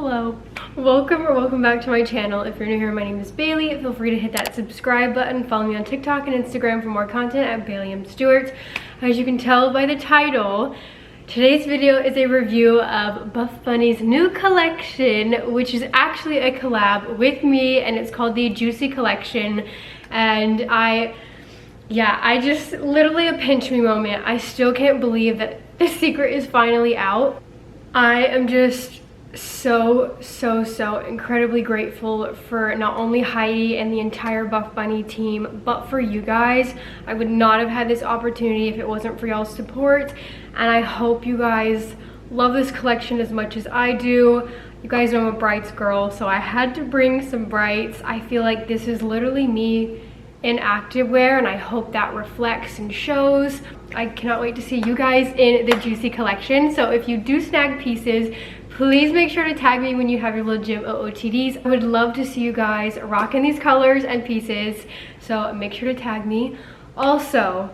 Hello. Welcome back to my channel. If you're new here, my name is Bailey. Feel free to hit that subscribe button. Follow me on TikTok and Instagram for more content at Stewart. As you can tell by the title, today's video is a review of Buffbunny's new collection, which is actually a collab with me, and it's called the Juicy Collection. And I just literally a pinch me moment. I still can't believe that the secret is finally out. I am just so incredibly grateful for not only Heidi and the entire Buffbunny team, but for you guys. I would not have had this opportunity if it wasn't for y'all's support, and I hope you guys love this collection as much as I do. You guys know I'm a brights girl, so I had to bring some brights. I feel like this is literally me in activewear, and I hope that reflects and shows. I cannot wait to see you guys in the Juicy Collection. So if you do snag pieces, please make sure to tag me when you have your little gym OOTDs. I would love to see you guys rocking these colors and pieces, so make sure to tag me. Also,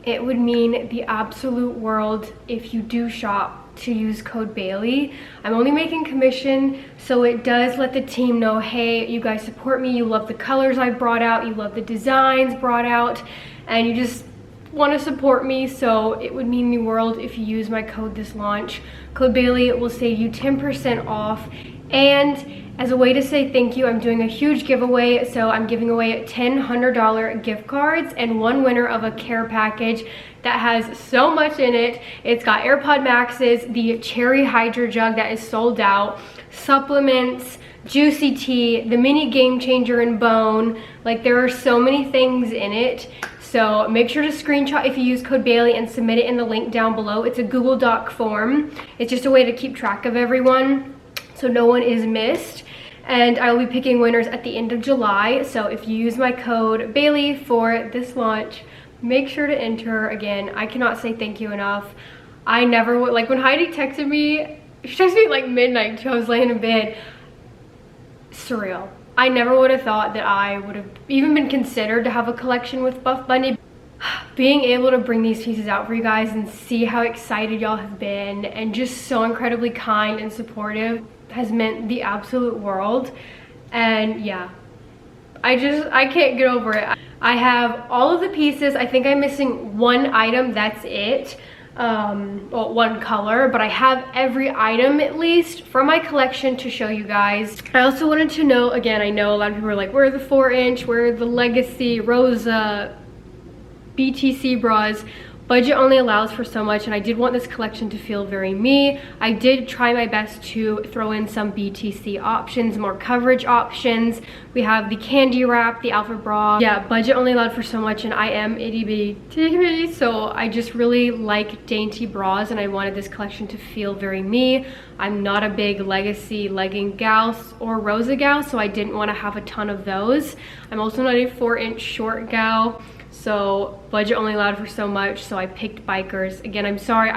it would mean the absolute world if you do shop to use code Bailey. I'm only making commission, so it does let the team know, hey, you guys support me, you love the colors I brought out, you love the designs brought out, and you just want to support me. So it would mean the world if you use my code this launch. Code Bailey will save you 10% off, and as a way to say thank you, I'm doing a huge giveaway. So I'm giving away 10 $100 gift cards and one winner of a care package that has so much in it. It's got AirPods Maxes, the cherry hydro jug that is sold out, supplements, juicy tea, the mini game changer in bone. Like, there are so many things in it. So make sure to screenshot if you use code Bailey and submit it in the link down below. It's a Google Doc form. It's just a way to keep track of everyone so no one is missed. And I will be picking winners at the end of July. So if you use my code Bailey for this launch, make sure to enter. Again, I cannot say thank you enough. I never would, like when Heidi texted me, she texted me at like midnight too. I was laying in bed. Surreal. I never would have thought that I would have even been considered to have a collection with Buffbunny. Being able to bring these pieces out for you guys and see how excited y'all have been and just so incredibly kind and supportive has meant the absolute world. And yeah, I can't get over it. I have all of the pieces. I think I'm missing one item, that's it. Well, one color, but I have every item at least from my collection to show you guys. I also wanted to know, again, I know a lot of people are like, where are the 4-inch, where are the Legacy, Rosa, BTC bras? Budget only allows for so much, and I did want this collection to feel very me. I did try my best to throw in some BTC options, more coverage options. We have the Candywrap, the Alpha bra. Yeah, budget only allowed for so much, and I am itty bitty, so I just really like dainty bras, and I wanted this collection to feel very me. I'm not a big Legacy legging gal or Rosa gal, so I didn't want to have a ton of those. I'm also not a 4-inch short gal, so budget only allowed for so much, so I picked bikers. Again, I'm sorry,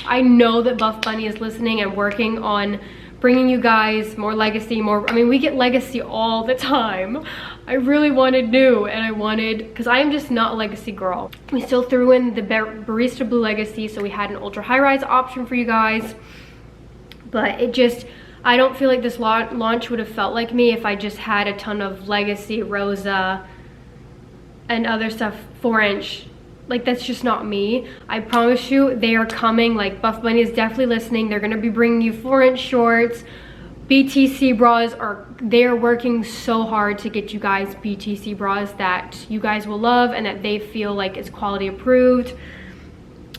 I know that Buffbunny is listening and working on bringing you guys more Legacy, I mean, we get Legacy all the time. I really wanted new, and because I am just not a Legacy girl. We still threw in the Barista Blue Legacy, so we had an ultra high-rise option for you guys, but it just, I don't feel like this launch would have felt like me if I just had a ton of Legacy, Rosa, and other stuff 4-inch. Like, that's just not me. I promise you, they are coming. Like, Buffbunny is definitely listening. They're gonna be bringing you 4-inch shorts. BTC bras they're working so hard to get you guys BTC bras that you guys will love and that they feel like it's quality approved.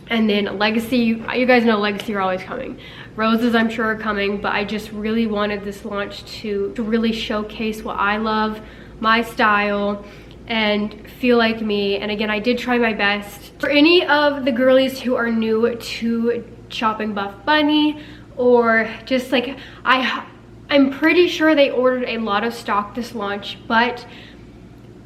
And then Legacy, you guys know Legacy are always coming. Roses, I'm sure, are coming, but I just really wanted this launch to really showcase what I love, my style, and feel like me. And again, I did try my best. For any of the girlies who are new to shopping Buffbunny, or just like, I'm pretty sure they ordered a lot of stock this launch, but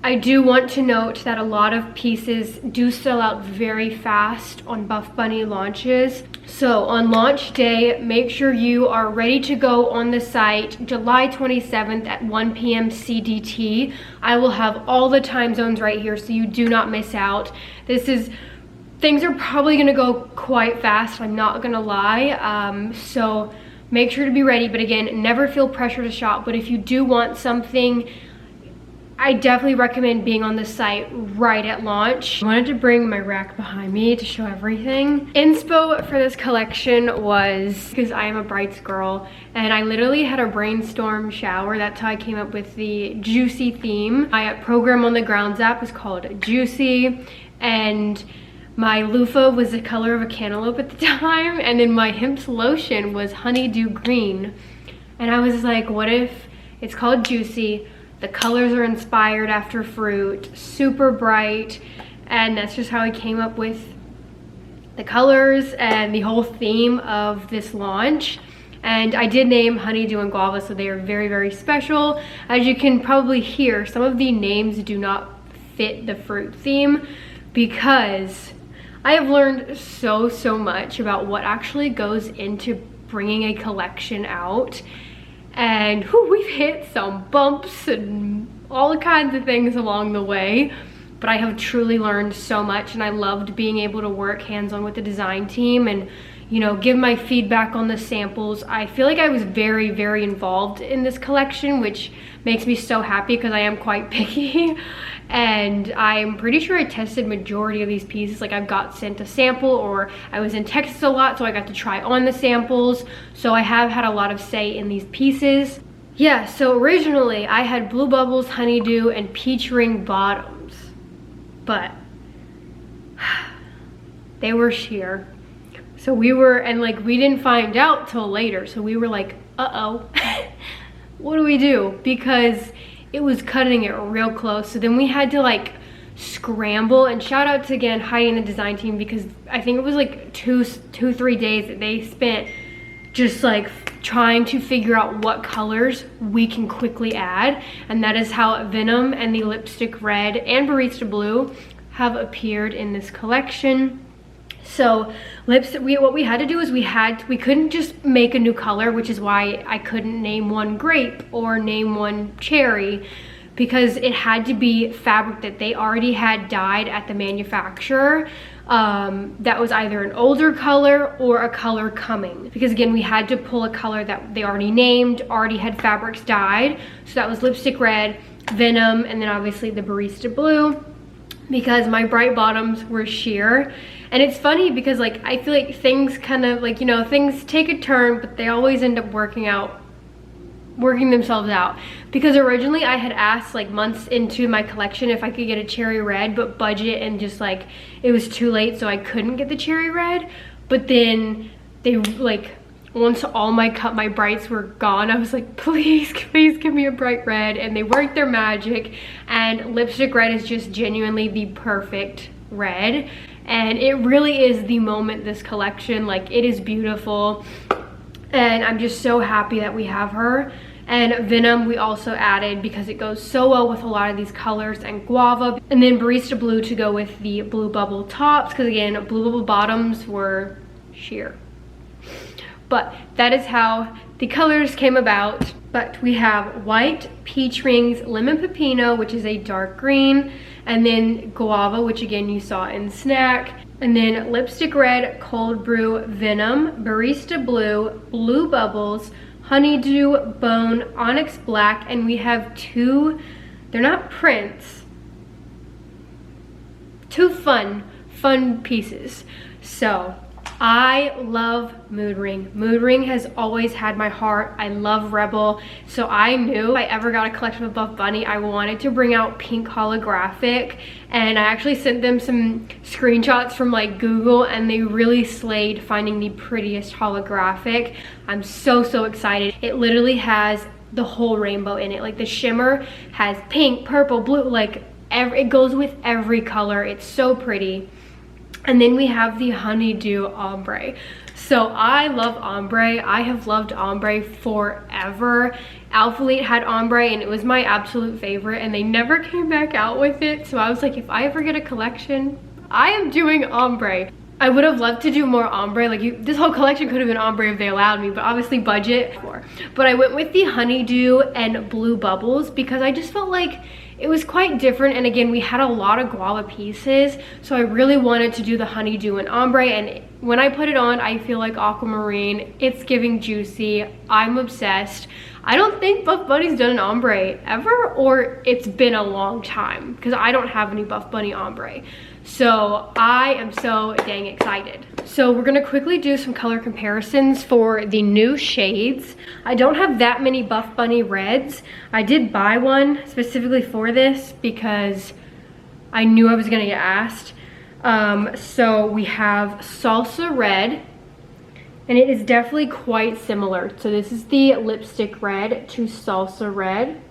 I do want to note that a lot of pieces do sell out very fast on Buffbunny launches. So on launch day, make sure you are ready to go on the site July 27th at 1 p.m. CDT. I will have all the time zones right here so you do not miss out. Things are probably gonna go quite fast, I'm not gonna lie. So make sure to be ready. But again, never feel pressure to shop. But if you do want something, I definitely recommend being on the site right at launch. I wanted to bring my rack behind me to show everything. Inspo for this collection was, because I am a brights girl, and I literally had a brainstorm shower. That's how I came up with the Juicy theme. My program on the Grounds app is called Juicy, and my loofah was the color of a cantaloupe at the time, and then my Hemp's lotion was honeydew green. And I was like, what if it's called Juicy? The colors are inspired after fruit, super bright, and that's just how I came up with the colors and the whole theme of this launch. And I did name honeydew and guava, so they are very, very special. As you can probably hear, some of the names do not fit the fruit theme, because I have learned so much about what actually goes into bringing a collection out. And whew, we've hit some bumps and all kinds of things along the way, but I have truly learned so much, and I loved being able to work hands-on with the design team and, you know, give my feedback on the samples. I feel like I was very, very involved in this collection, which makes me so happy because I am quite picky. And I'm pretty sure I tested majority of these pieces. Like, I've got sent a sample, or I was in Texas a lot, so I got to try on the samples. So I have had a lot of say in these pieces. Yeah, so originally I had Blue Bubbles, Honeydew, and Peach Ring bottoms, but they were sheer. So we were, and like, we didn't find out till later. So we were like, uh-oh, what do we do? Because it was cutting it real close. So then we had to like scramble, and shout out to, again, Heidi and the design team, because I think it was like 3 days that they spent just like trying to figure out what colors we can quickly add. And that is how Venom and the Lipstick Red and Barista Blue have appeared in this collection. So what we had to do is we couldn't just make a new color, which is why I couldn't name one grape or name one cherry, because it had to be fabric that they already had dyed at the manufacturer, that was either an older color or a color coming. Because again, we had to pull a color that they already named, already had fabrics dyed. So that was Lipstick Red, Venom, and then obviously the Barista Blue, because my bright bottoms were sheer. And it's funny because like, I feel like things kind of like, you know, things take a turn, but they always end up working themselves out. Because originally I had asked like months into my collection if I could get a cherry red, but budget and just like, it was too late, so I couldn't get the cherry red. But then they like, once all my brights were gone, I was like, please give me a bright red. And they worked their magic, and Lipstick Red is just genuinely the perfect red. And it really is the moment, this collection. Like, it is beautiful, and I'm just so happy that we have her. And Venom we also added because it goes so well with a lot of these colors, and Guava, and then Barista Blue to go with the Blue Bubble tops, because again, Blue Bubble bottoms were sheer. But that is how the colors came about. But we have White, Peach Rings, Lemon Pepino, which is a dark green, and then Guava, which again you saw in Snack, and then Lipstick Red, Cold Brew, Venom, Barista Blue, Blue Bubbles, Honeydew, Bone, Onyx Black, and we have two, they're not prints, two fun pieces. So I love Mood Ring. Mood Ring has always had my heart. I love Rebel. So I knew if I ever got a collection of Buffbunny, I wanted to bring out pink holographic. And I actually sent them some screenshots from like Google, and they really slayed finding the prettiest holographic. I'm so excited. It literally has the whole rainbow in it. Like, the shimmer has pink, purple, blue, like it goes with every color. It's so pretty. And then we have the Honeydew Ombre. So I love ombre. I have loved ombre forever. Alphalete had ombre, and it was my absolute favorite, and they never came back out with it. So I was like, if I ever get a collection, I am doing ombre. I would have loved to do more ombre. Like, this whole collection could have been ombre if they allowed me, but obviously budget. But I went with the Honeydew and Blue Bubbles because I just felt like it was quite different. And again, we had a lot of guava pieces, so I really wanted to do the honeydew and ombre. And when I put it on, I feel like aquamarine. It's giving juicy. I'm obsessed. I don't think Buffbunny's done an ombre ever, or it's been a long time because I don't have any Buffbunny ombre. So I am so dang excited. So we're gonna quickly do some color comparisons for the new shades. I don't have that many Buffbunny reds. I did buy one specifically for this because I knew I was gonna get asked. So we have Salsa Red, and it is definitely quite similar. So this is the lipstick red to Salsa Red.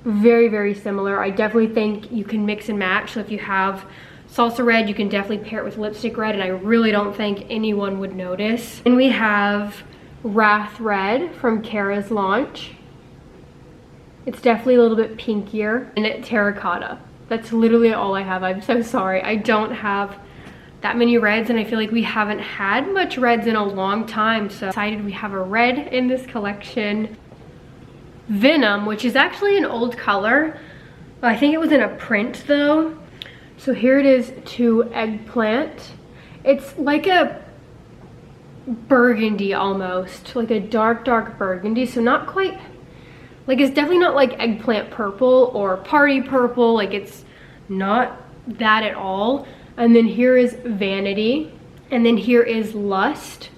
Very, very similar. I definitely think you can mix and match. So if you have Salsa Red, you can definitely pair it with lipstick red, and I really don't think anyone would notice. And we have Wrath Red from Kara's launch. It's definitely a little bit pinkier. And Terracotta. That's literally all I have. I'm so sorry. I don't have that many reds, and I feel like we haven't had much reds in a long time. So I'm excited we have a red in this collection. Venom, which is actually an old color. I think it was in a print though. So here it is to Eggplant. It's like a burgundy almost, like a dark burgundy. So not quite, like it's definitely not like Eggplant Purple or Party Purple. Like it's not that at all. And then here is Vanity, and then here is Lust.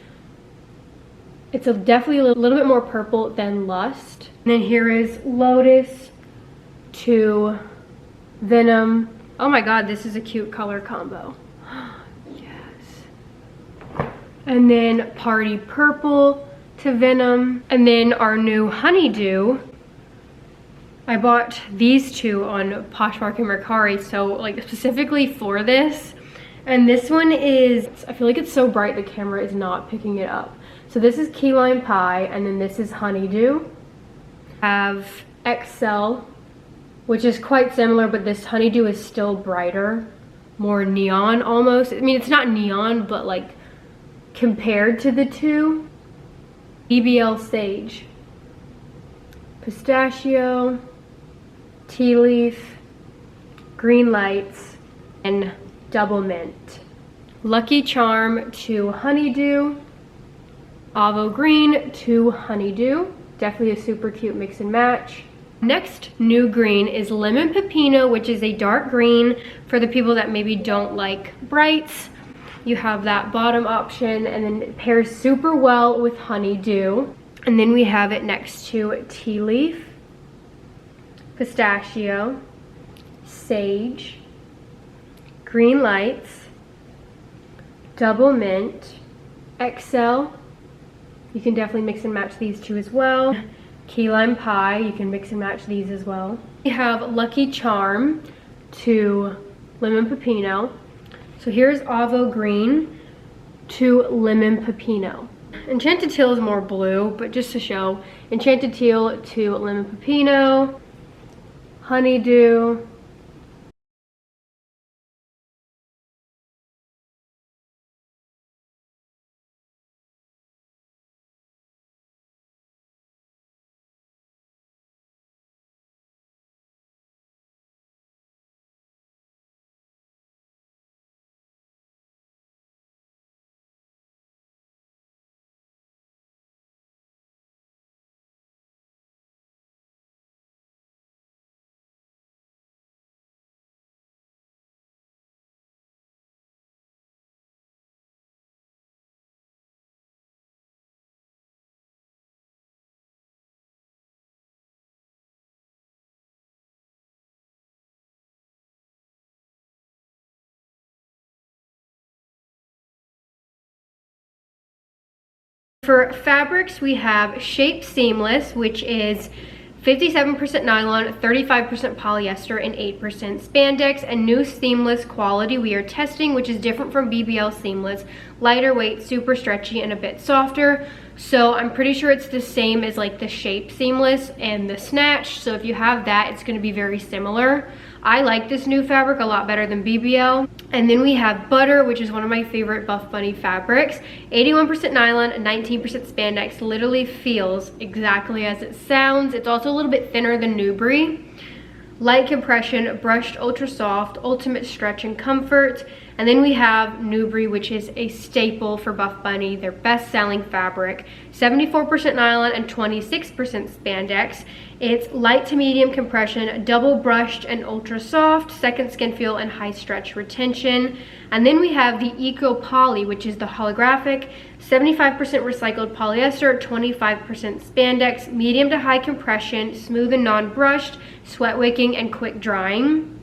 It's definitely a little bit more purple than Lust. And then here is Lotus to Venom. Oh my god, this is a cute color combo. Yes. And then Party Purple to Venom. And then our new Honeydew. I bought these two on Poshmark and Mercari, so like specifically for this. And this one is, I feel like it's so bright the camera is not picking it up. So this is Key Lime Pie, and then this is Honeydew. I have XL, which is quite similar, but this Honeydew is still brighter, more neon almost. I mean, it's not neon, but like compared to the two. BBL Sage, Pistachio, Tea Leaf, Green Lights, and Double Mint. Lucky Charm to Honeydew. Avo Green to Honeydew. Definitely a super cute mix and match. Next new green is Lemon Pepino, which is a dark green for the people that maybe don't like brights. You have that bottom option, and then it pairs super well with Honeydew. And then we have it next to Tea Leaf, Pistachio, Sage, Green Lights, Double Mint, XL. You can definitely mix and match these two as well. Key Lime Pie, you can mix and match these as well. We have Lucky Charm to Lemon Pepino. So here's Avo Green to Lemon Pepino. Enchanted Teal is more blue, but just to show, Enchanted Teal to Lemon Pepino, Honeydew, For fabrics, we have Shape Seamless, which is 57% nylon, 35% polyester, and 8% spandex. And new seamless quality we are testing, which is different from BBL Seamless. Lighter weight, super stretchy, and a bit softer. So I'm pretty sure it's the same as like the Shape Seamless and the Snatch. So if you have that, it's going to be very similar. I like this new fabric a lot better than BBL. And then we have Butter, which is one of my favorite Buffbunny fabrics. 81% nylon, 19% spandex. Literally feels exactly as it sounds. It's also a little bit thinner than Nubre. light compression, brushed ultra soft, ultimate stretch and comfort. And then we have Nubre, which is a staple for Buffbunny, their best-selling fabric. 74% nylon and 26% spandex. It's light to medium compression, double brushed and ultra soft, second skin feel and high stretch retention. And then we have the Eco Poly, which is the holographic, 75% recycled polyester, 25% spandex, medium to high compression, smooth and non-brushed, sweat wicking and quick drying.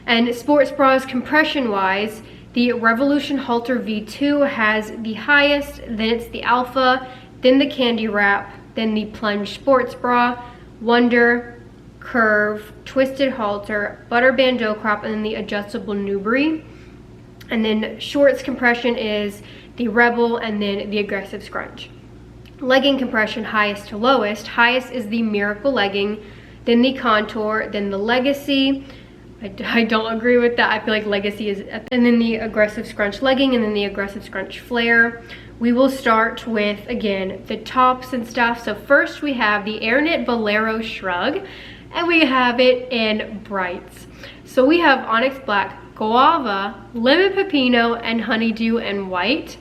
And sports bras compression wise, the Revolution Halter V2 has the highest, then it's the Alpha, then the Candywrap, then the Plunge sports bra, Wonder, Curve, Twisted Halter, Butter Bandeau crop, and then the adjustable Nubre. And then shorts compression is the Rebel and then the aggressive scrunch. Legging compression highest to lowest. Highest is the Miracle legging, then the Contour, then the Legacy. I don't agree with that. I feel like Legacy is, and then the aggressive scrunch legging, and then the aggressive scrunch flare. We will start with, again, the tops and stuff. So first we have the Airknit Bolero Shrug, and we have it in brights. So we have Onyx Black, Guava, Lemon Pepino, and Honeydew and White.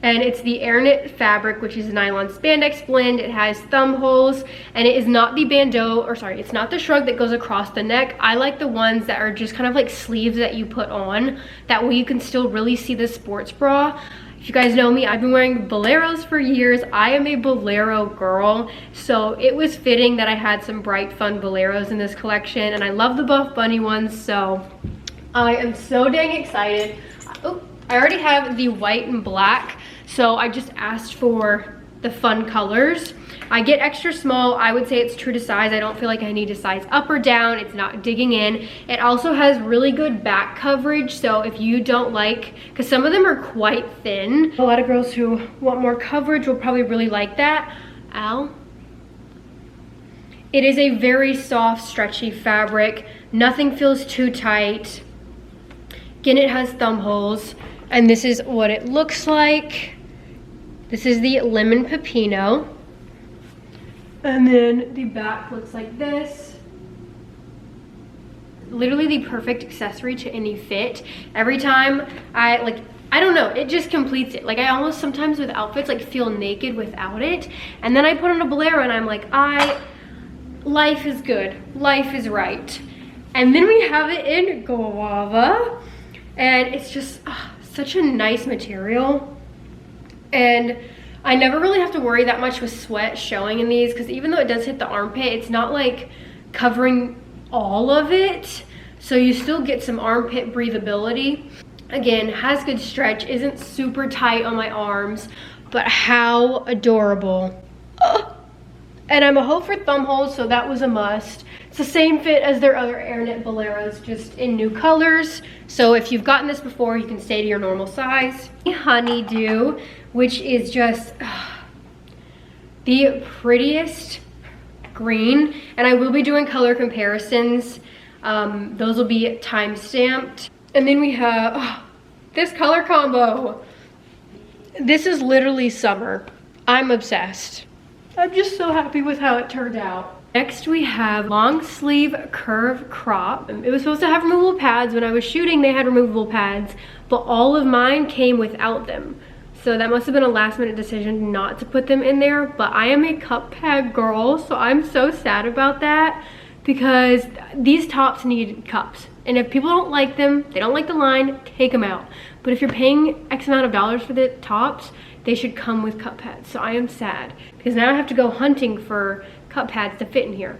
And it's the Airknit fabric, which is a nylon spandex blend. It has thumb holes, and it is not the bandeau, or sorry, it's not the shrug that goes across the neck. I like the ones that are just kind of like sleeves that you put on. That way you can still really see the sports bra. If you guys know me, I've been wearing boleros for years. I am a bolero girl, so it was fitting that I had some bright, fun boleros in this collection, and I love the Buffbunny ones, so I am so dang excited. Oh, I already have the white and black, so I just asked for the fun colors. I get extra small. I would say it's true to size. I don't feel like I need to size up or down. It's not digging in. It also has really good back coverage, so if you don't like, because some of them are quite thin. A lot of girls who want more coverage will probably really like that. Ow. It is a very soft, stretchy fabric. Nothing feels too tight. Again, it has thumb holes, and this is what it looks like. This is the Lemon Pepino. And then the back looks like this. Literally the perfect accessory to any fit. Every time I don't know, it just completes it. Like I almost sometimes with outfits like feel naked without it. And then I put on a bolero and I'm like, life is good, life is right. And then we have it in guava. And it's just such a nice material. And I never really have to worry that much with sweat showing in these, because even though it does hit the armpit, it's not like covering all of it. So you still get some armpit breathability. Again, has good stretch, isn't super tight on my arms, but how adorable. And I'm a hoe for thumb holes, so that was a must. It's the same fit as their other Airknit boleros, just in new colors. So if you've gotten this before, you can stay to your normal size. Honeydew, which is just the prettiest green. And I will be doing color comparisons. Those will be time stamped. And then we have this color combo. This is literally summer. I'm obsessed. I'm just so happy with how it turned out. Next we have long sleeve curve crop. It was supposed to have removable pads. When I was shooting, they had removable pads, but all of mine came without them. So that must have been a last minute decision not to put them in there, but I am a cup pad girl, so I'm so sad about that because these tops need cups. And if people don't like them, they don't like the line, take them out. But if you're paying X amount of dollars for the tops, they should come with cup pads. So I am sad because now I have to go hunting for cup pads to fit in here.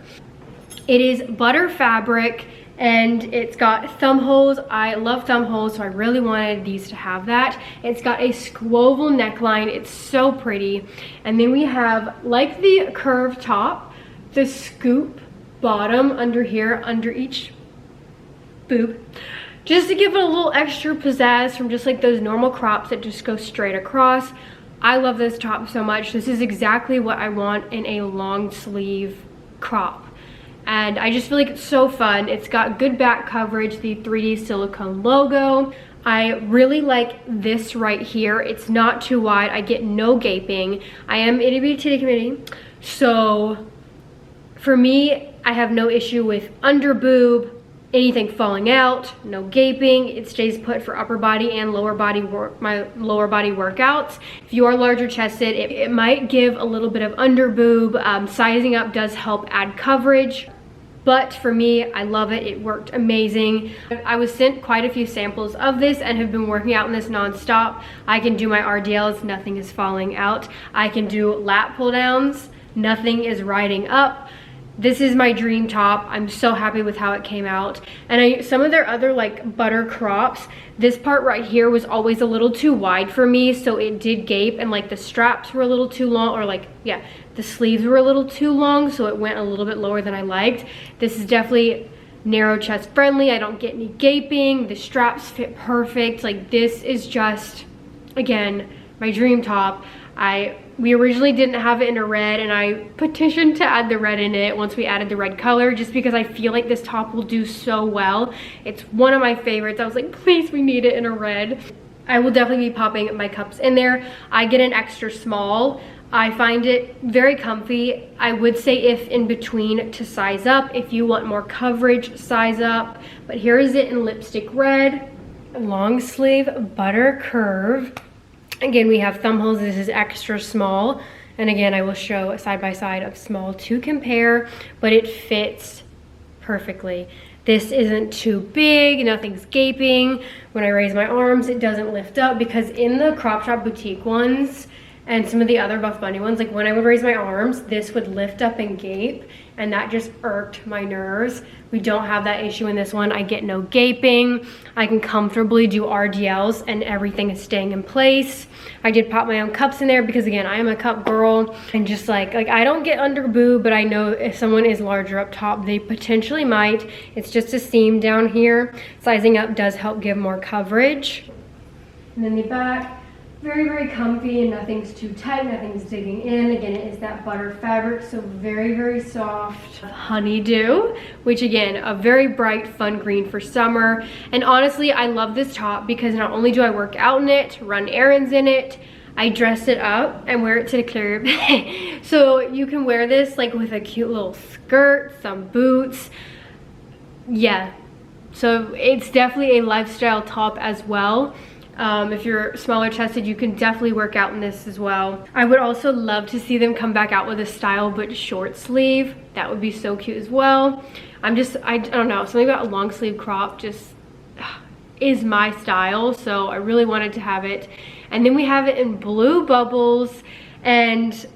It is butter fabric and it's got thumb holes. I love thumb holes, so I really wanted these to have that. It's got a squoval neckline. It's so pretty. And then we have, like the curved top, the scoop bottom under here, under each boob, just to give it a little extra pizzazz from just like those normal crops that just go straight across. I love this top so much. This is exactly what I want in a long sleeve crop. And I just feel like it's so fun. It's got good back coverage, the 3D silicone logo. I really like this right here. It's not too wide. I get no gaping. I am itty bitty titty committee. So for me, I have no issue with under boob, anything falling out, no gaping. It stays put for upper body and lower body my lower body workouts. If you are larger chested, it might give a little bit of under boob. Sizing up does help add coverage. But for me, I love it. It worked amazing. I was sent quite a few samples of this and have been working out in this non-stop. I can do my RDLs, nothing is falling out. I can do lat pull downs, nothing is riding up. This is my dream top. I'm so happy with how it came out. And some of their other like butter crops, this part right here was always a little too wide for me, so it did gape, and like the straps were a little too long, or like, yeah, the sleeves were a little too long, so it went a little bit lower than I liked. This is definitely narrow chest friendly. I don't get any gaping. The straps fit perfect. Like, this is just, again, my dream top. We originally didn't have it in a red, and I petitioned to add the red in it once we added the red color, just because I feel like this top will do so well. It's one of my favorites. I was like, please, we need it in a red. I will definitely be popping my cups in there. I get an extra small. I find it very comfy. I would say if in between to size up. If you want more coverage, size up. But here is it in lipstick red. Long sleeve butter curve. Again, we have thumb holes. This is extra small. And again, I will show a side by side of small to compare, but it fits perfectly. This isn't too big, nothing's gaping. When I raise my arms, it doesn't lift up, because in the crop shop boutique ones and some of the other Buffbunny ones, like when I would raise my arms, this would lift up and gape, and that just irked my nerves. We don't have that issue in this one. I get no gaping. I can comfortably do RDLs and everything is staying in place. I did pop my own cups in there because, again, I am a cup girl, and just like I don't get under boob, but I know if someone is larger up top, they potentially might. It's just a seam down here. Sizing up does help give more coverage. And then the back, very, very comfy, and nothing's too tight, nothing's digging in. Again, it is that butter fabric, so very, very soft. Honeydew, which again, a very bright, fun green for summer. And honestly, I love this top because not only do I work out in it, run errands in it, I dress it up and wear it to the club. So you can wear this like with a cute little skirt, some boots. Yeah, so it's definitely a lifestyle top as well. If you're smaller chested, you can definitely work out in this as well. I would also love to see them come back out with a style but short sleeve. That would be so cute as well. I don't know, something about a long sleeve crop just is my style, so I really wanted to have it. And then we have it in blue bubbles, and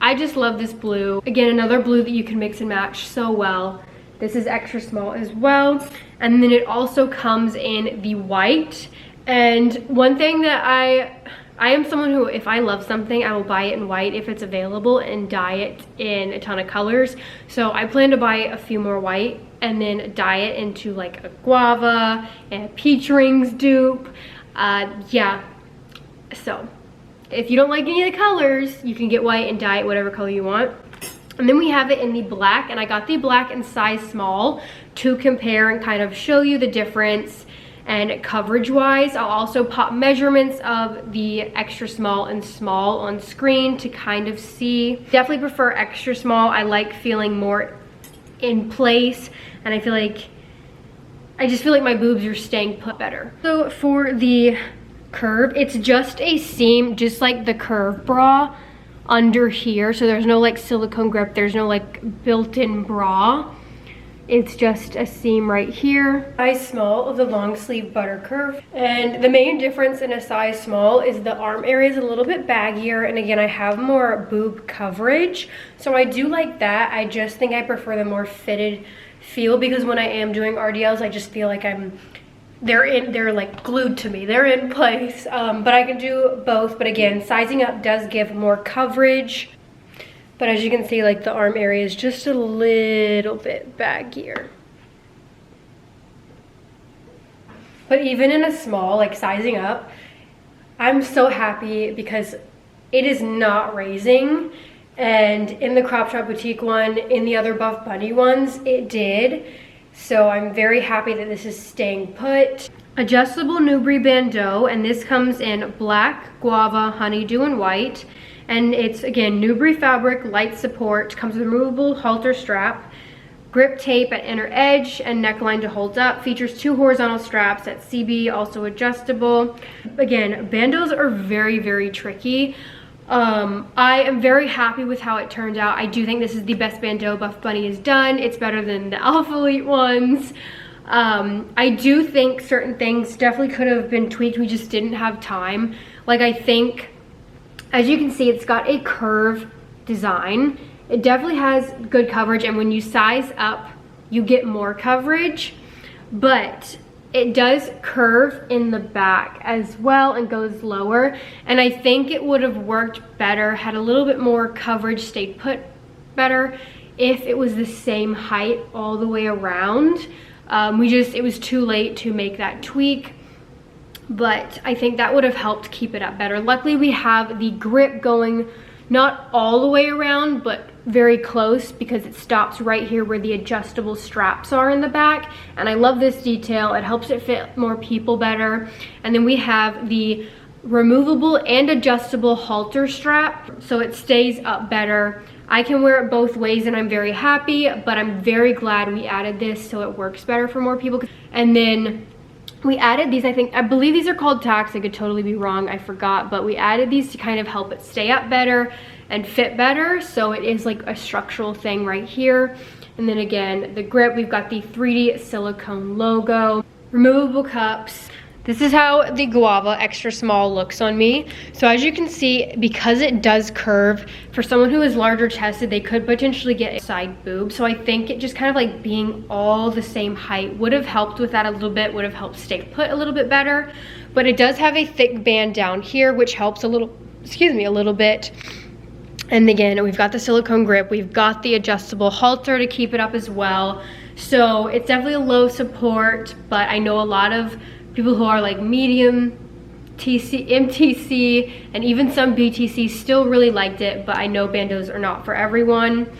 I just love this blue. Again, another blue that you can mix and match so well. This is extra small as well. And then it also comes in the white. And one thing that I am someone who, if I love something, I will buy it in white if it's available and dye it in a ton of colors. So I plan to buy a few more white and then dye it into like a guava and a peach rings dupe. Yeah, so if you don't like any of the colors, you can get white and dye it whatever color you want. And then we have it in the black, and I got the black in size small to compare and kind of show you the difference. And coverage wise, I'll also pop measurements of the extra small and small on screen to kind of see. Definitely prefer extra small. I like feeling more in place, and I just feel like my boobs are staying put better. So for the curve, it's just a seam, just like the curve bra under here. So there's no like silicone grip, there's no like built-in bra. It's just a seam right here. Size small of the long sleeve butter curve. And the main difference in a size small is the arm area is a little bit baggier. And again, I have more boob coverage. So I do like that. I just think I prefer the more fitted feel, because when I am doing RDLs, I just feel like they're like glued to me. They're in place. But I can do both. But again, sizing up does give more coverage. But as you can see, like the arm area is just a little bit baggier. But even in a small, like sizing up, I'm so happy because it is not raising. And in the Crop Shop Boutique one, in the other Buffbunny ones, it did. So I'm very happy that this is staying put. Adjustable Nubre bandeau, and this comes in black, guava, honeydew, and white. And it's, again, Nubre fabric, light support, comes with a removable halter strap, grip tape at inner edge, and neckline to hold up. Features 2 horizontal straps at CB, also adjustable. Again, bandeaus are very, very tricky. I am very happy with how it turned out. I do think this is the best bandeau Buffbunny has done. It's better than the Alpha Elite ones. I do think certain things definitely could have been tweaked. We just didn't have time. Like, I think, as you can see, it's got a curve design. It definitely has good coverage, and when you size up, you get more coverage, but it does curve in the back as well and goes lower. And I think it would have worked better, had a little bit more coverage, stayed put better if it was the same height all the way around. It was too late to make that tweak, but I think that would have helped keep it up better. Luckily, we have the grip going not all the way around, but very close, because it stops right here where the adjustable straps are in the back. And I love this detail. It helps it fit more people better. And then we have the removable and adjustable halter strap, so it stays up better. I can wear it both ways and I'm very happy, but I'm very glad we added this so it works better for more people. And then we added these, I believe these are called tacks. I could totally be wrong, I forgot, but we added these to kind of help it stay up better and fit better. So it is like a structural thing right here. And then again, the grip, we've got the 3D silicone logo, removable cups. This is how the guava extra small looks on me. So as you can see, because it does curve, for someone who is larger chested, they could potentially get a side boob. So I think it just kind of like being all the same height would have helped with that a little bit, would have helped stay put a little bit better. But it does have a thick band down here, which helps a little bit. And again, we've got the silicone grip, we've got the adjustable halter to keep it up as well. So it's definitely a low support, but I know a lot of people who are like medium TC, MTC, and even some BTC still really liked it, but I know bandeaus are not for everyone.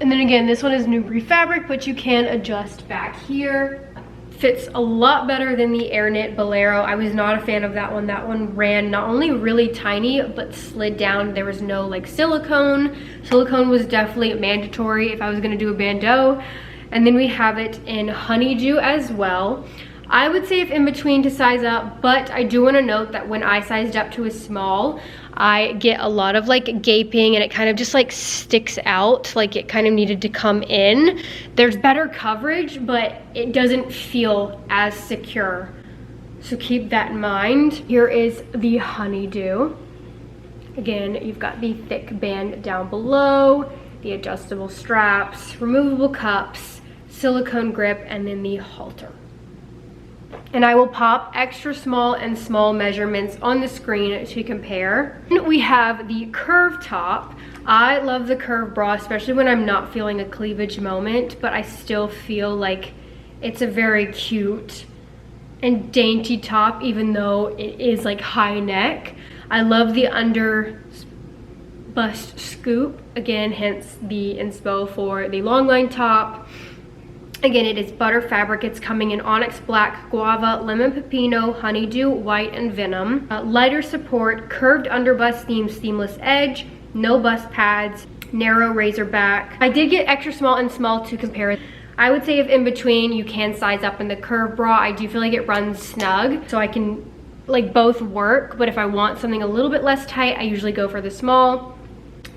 And then again, this one is Nubre fabric, but you can adjust back here. Fits a lot better than the Airknit Bolero. I was not a fan of that one. That one ran not only really tiny, but slid down. There was no like silicone. Silicone was definitely mandatory if I was gonna do a bandeau. And then we have it in honeydew as well. I would say if in between to size up, but I do want to note that when I sized up to a small, I get a lot of like gaping, and it kind of just like sticks out, like it kind of needed to come in. There's better coverage, but it doesn't feel as secure. So keep that in mind. Here is the honeydew. Again, you've got the thick band down below, the adjustable straps, removable cups, silicone grip, and then the halter. And I will pop extra small and small measurements on the screen to compare. And we have the curve top. I love the curve bra, especially when I'm not feeling a cleavage moment, but I still feel like it's a very cute and dainty top, even though it is like high neck. I love the under bust scoop, again, hence the inspo for the longline top. Again, it is butter fabric. It's coming in onyx black, guava, lemon pepino, honeydew, white, and venom. Lighter support, curved under bust theme, seamless edge, no bust pads, narrow razor back. I did get extra small and small to compare. I would say if in between, you can size up in the curve bra. I do feel like it runs snug, so I can like both work, but if I want something a little bit less tight, I usually go for the small.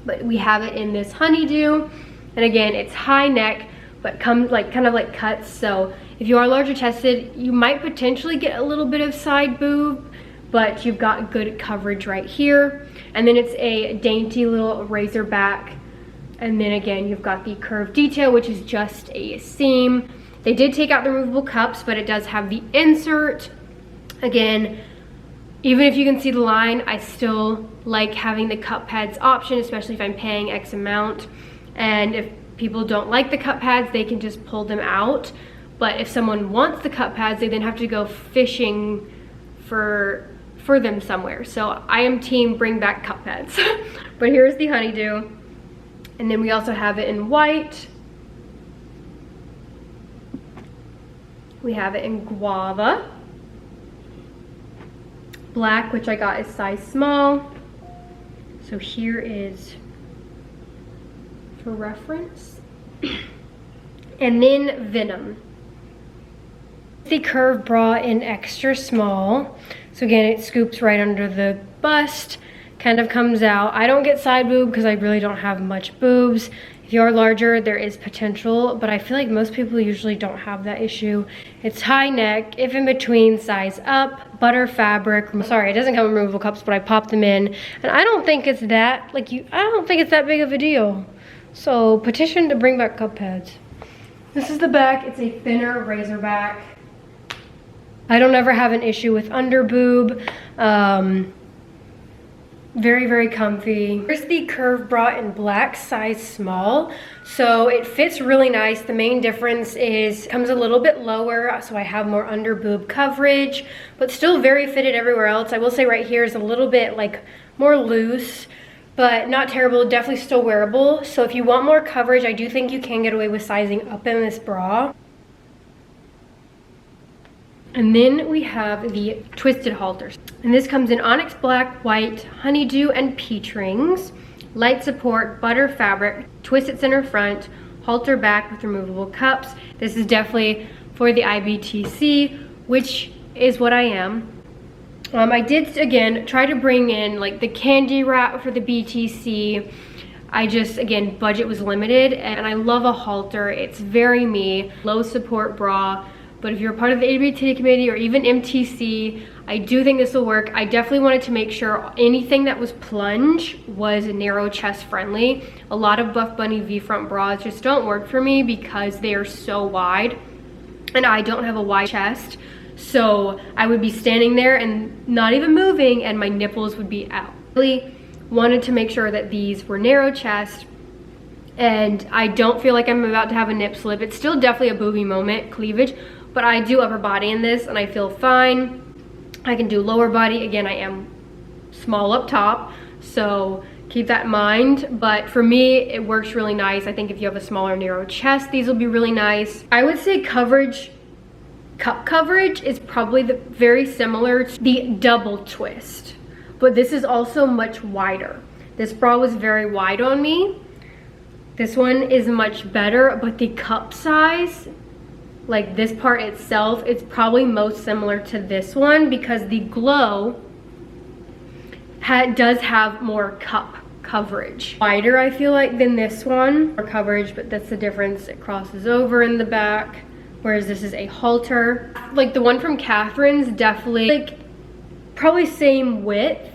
But we have it in this honeydew, and again, it's high neck, but comes like kind of like cuts. So if you are larger chested, you might potentially get a little bit of side boob, but you've got good coverage right here. And then it's a dainty little razor back. And then again, you've got the curved detail, which is just a seam. They did take out the removable cups, but it does have the insert. Again, even if you can see the line, I still like having the cup pads option, especially if I'm paying X amount. And if people don't like the cup pads, they can just pull them out. But if someone wants the cup pads, they then have to go fishing for them somewhere. So I am team bring back cup pads. But here's the honeydew. And then we also have it in white. We have it in guava. Black, which I got is size small. So here is for reference. And then Venom. The curve bra in extra small. So again, it scoops right under the bust, kind of comes out. I don't get side boob because I really don't have much boobs. If you are larger, there is potential, but I feel like most people usually don't have that issue. It's high neck, if in between, size up, butter fabric. I'm sorry, it doesn't come in removable cups, but I pop them in. And I don't think it's that, I don't think it's that big of a deal. So petition to bring back cup pads. This is the back. It's a thinner razor back. I don't ever have an issue with under boob. Very, very comfy. Here's the curve bra in black, size small. So it fits really nice. The main difference is it comes a little bit lower, so I have more under boob coverage, but still very fitted everywhere else. I will say right here is a little bit like more loose, but not terrible, definitely still wearable. So if you want more coverage, I do think you can get away with sizing up in this bra. And then we have the twisted halters. And this comes in onyx black, white, honeydew, and peach rings. Light support, butter fabric, twisted center front, halter back with removable cups. This is definitely for the IBTC, which is what I am. I did, again, try to bring in like the Candywrap for the BTC. I just, again, budget was limited, and I love a halter. It's very me, low support bra. But if you're a part of the ABT committee or even MTC, I do think this will work. I definitely wanted to make sure anything that was Plunge was narrow chest friendly. A lot of Buffbunny V-front bras just don't work for me because they are so wide, and I don't have a wide chest. So I would be standing there and not even moving, and my nipples would be out. Really wanted to make sure that these were narrow chest, and I don't feel like I'm about to have a nip slip. It's still definitely a booby moment, cleavage, but I do upper body in this and I feel fine. I can do lower body. Again, I am small up top, so keep that in mind. But for me, it works really nice. I think if you have a smaller, narrow chest, these will be really nice. I would say coverage, cup coverage is probably very similar to the double twist, but this is also much wider. This bra was very wide on me. This one is much better, but the cup size, like this part itself, it's probably most similar to this one because the glow does have more cup coverage. Wider, I feel like, than this one. More coverage, but that's the difference. It crosses over in the back, whereas this is a halter. Like the one from Catherine's, definitely, like, probably same width,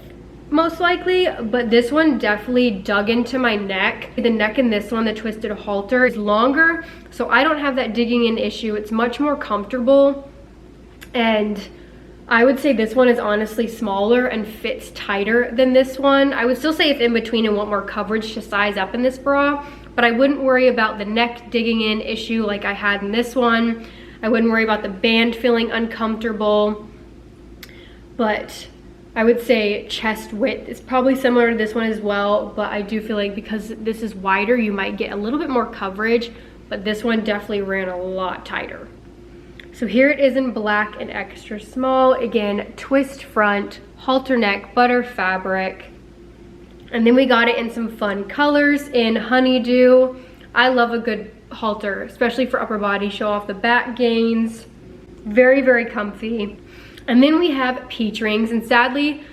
most likely, but this one definitely dug into my neck. The neck in this one, the twisted halter, is longer, so I don't have that digging in issue. It's much more comfortable, and I would say this one is honestly smaller and fits tighter than this one. I would still say if in between and want more coverage to size up in this bra, but I wouldn't worry about the neck digging in issue like I had in this one. I wouldn't worry about the band feeling uncomfortable, but I would say chest width is probably similar to this one as well, but I do feel like because this is wider, you might get a little bit more coverage, but this one definitely ran a lot tighter. So here it is in black and extra small. Again, twist front, halter neck, butter fabric. And then we got it in some fun colors in honeydew. I love a good halter, especially for upper body, show off the back gains. Very, very comfy. And then we have peach rings, and sadly,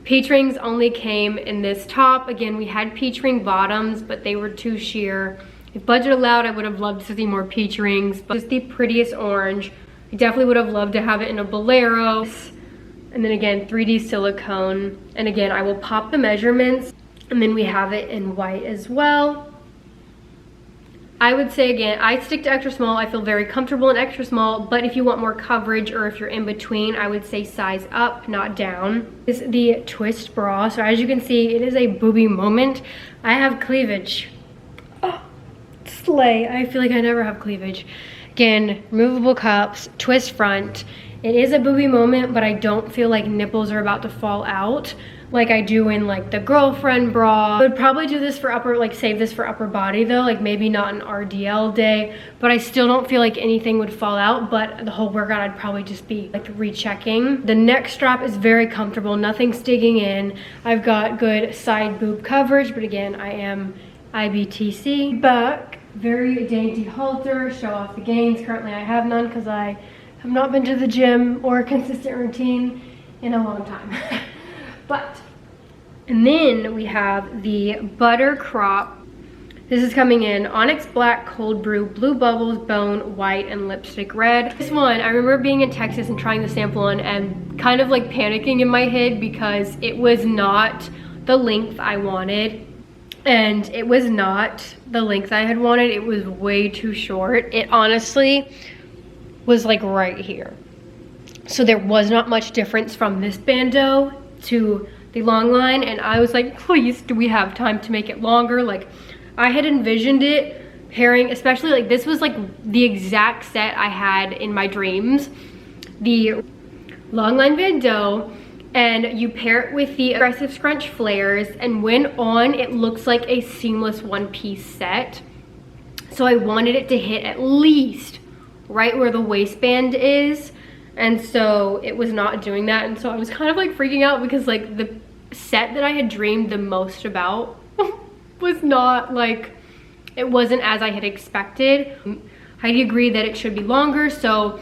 peach rings only came in this top. Again, we had peach ring bottoms, but they were too sheer. If budget allowed, I would have loved to see more peach rings, but it's the prettiest orange. I definitely would have loved to have it in a bolero. And then again, 3D silicone. And again, I will pop the measurements, and then we have it in white as well. I would say, again, I stick to extra small. I feel very comfortable in extra small, but if you want more coverage or if you're in between, I would say size up, not down. This is the twist bra. So as you can see, it is a booby moment. I have cleavage. Oh, slay. I feel like I never have cleavage. Again, removable cups, twist front, It is a booby moment, but I don't feel like nipples are about to fall out like I do in like the girlfriend bra. I would probably do this for upper, like save this for upper body though, like maybe not an RDL day, but I still don't feel like anything would fall out, but the whole workout I'd probably just be like rechecking. The neck strap is very comfortable, nothing's digging in. I've got good side boob coverage, but again, I am IBTC. Back, very dainty halter, show off the gains. Currently I have none because I have not been to the gym or a consistent routine in a long time. And then we have the butter crop. This is coming in onyx black, cold brew, blue bubbles, bone, white, and lipstick red. This one, I remember being in Texas and trying the sample on and kind of like panicking in my head because it was not the length I wanted. And it was not the length I had wanted. It was way too short. It honestly was like right here. So there was not much difference from this bandeau to the long line, and I was like, please, do we have time to make it longer? Like, I had envisioned it pairing, especially like this was like the exact set I had in my dreams. The long line bandeau, and you pair it with the aggressive scrunch flares, and when on, it looks like a seamless one-piece set. So I wanted it to hit at least right where the waistband is, and so it was not doing that, and so I was kind of like freaking out because like the set that I had dreamed the most about was not like, it wasn't as I had expected. Heidi agreed that it should be longer, so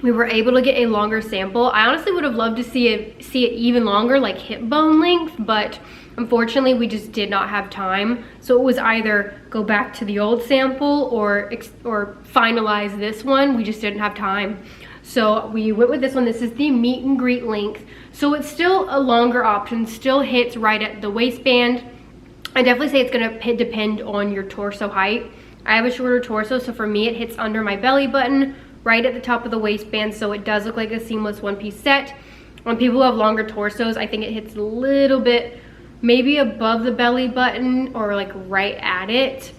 we were able to get a longer sample. I honestly would have loved to see it even longer, like hip bone length, but unfortunately we just did not have time. So it was either go back to the old sample or finalize this one. We just didn't have time. So we went with this one. This is the meet and greet length. So it's still a longer option, still hits right at the waistband. I definitely say it's gonna depend on your torso height. I have a shorter torso, so for me it hits under my belly button, right at the top of the waistband, so it does look like a seamless one-piece set. On people who have longer torsos, I think it hits a little bit, maybe above the belly button or like right at it.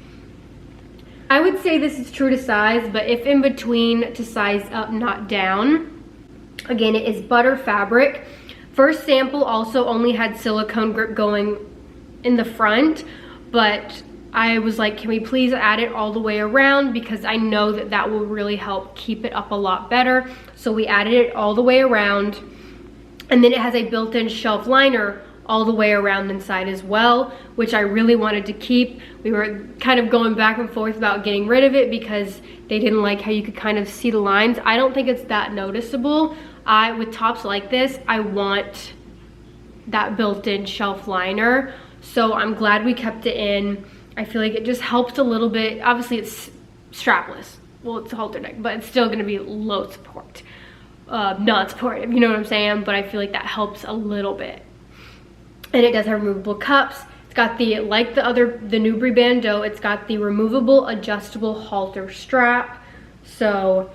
I would say this is true to size, but if in between, to size up, not down. Again, it is butter fabric. First sample also only had silicone grip going in the front, but I was like, can we please add it all the way around, because I know that that will really help keep it up a lot better. So we added it all the way around, and then it has a built-in shelf liner all the way around inside as well, which I really wanted to keep. We were kind of going back and forth about getting rid of it because they didn't like how you could kind of see the lines. I don't think it's that noticeable. With tops like this, I want that built-in shelf liner, so I'm glad we kept it in. I feel like it just helped a little bit. Obviously it's strapless, well, it's a halter neck, but it's still gonna be low support, not supportive, you know what I'm saying? But I feel like that helps a little bit. And it does have removable cups. It's got the, like the Nubre bandeau, it's got the removable adjustable halter strap. So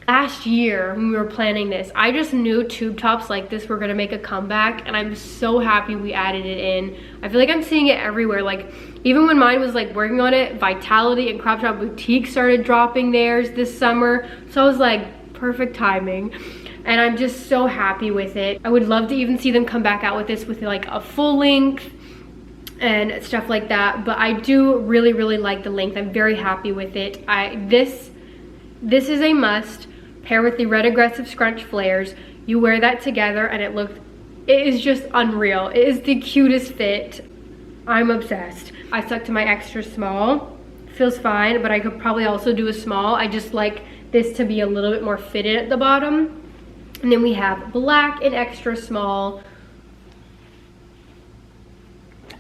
last year when we were planning this, I just knew tube tops like this were gonna make a comeback, and I'm so happy we added it in. I feel like I'm seeing it everywhere. Like even when mine was like working on it, Vitality and Crop Top Boutique started dropping theirs this summer. So I was like, perfect timing. And I'm just so happy with it. I would love to even see them come back out with this with like a full length and stuff like that. But I do really, really like the length. I'm very happy with it. This is a must. Pair with the red aggressive scrunch flares. You wear that together and it is just unreal. It is the cutest fit. I'm obsessed. I stuck to my extra small. Feels fine, but I could probably also do a small. I just like this to be a little bit more fitted at the bottom. And then we have black and extra small.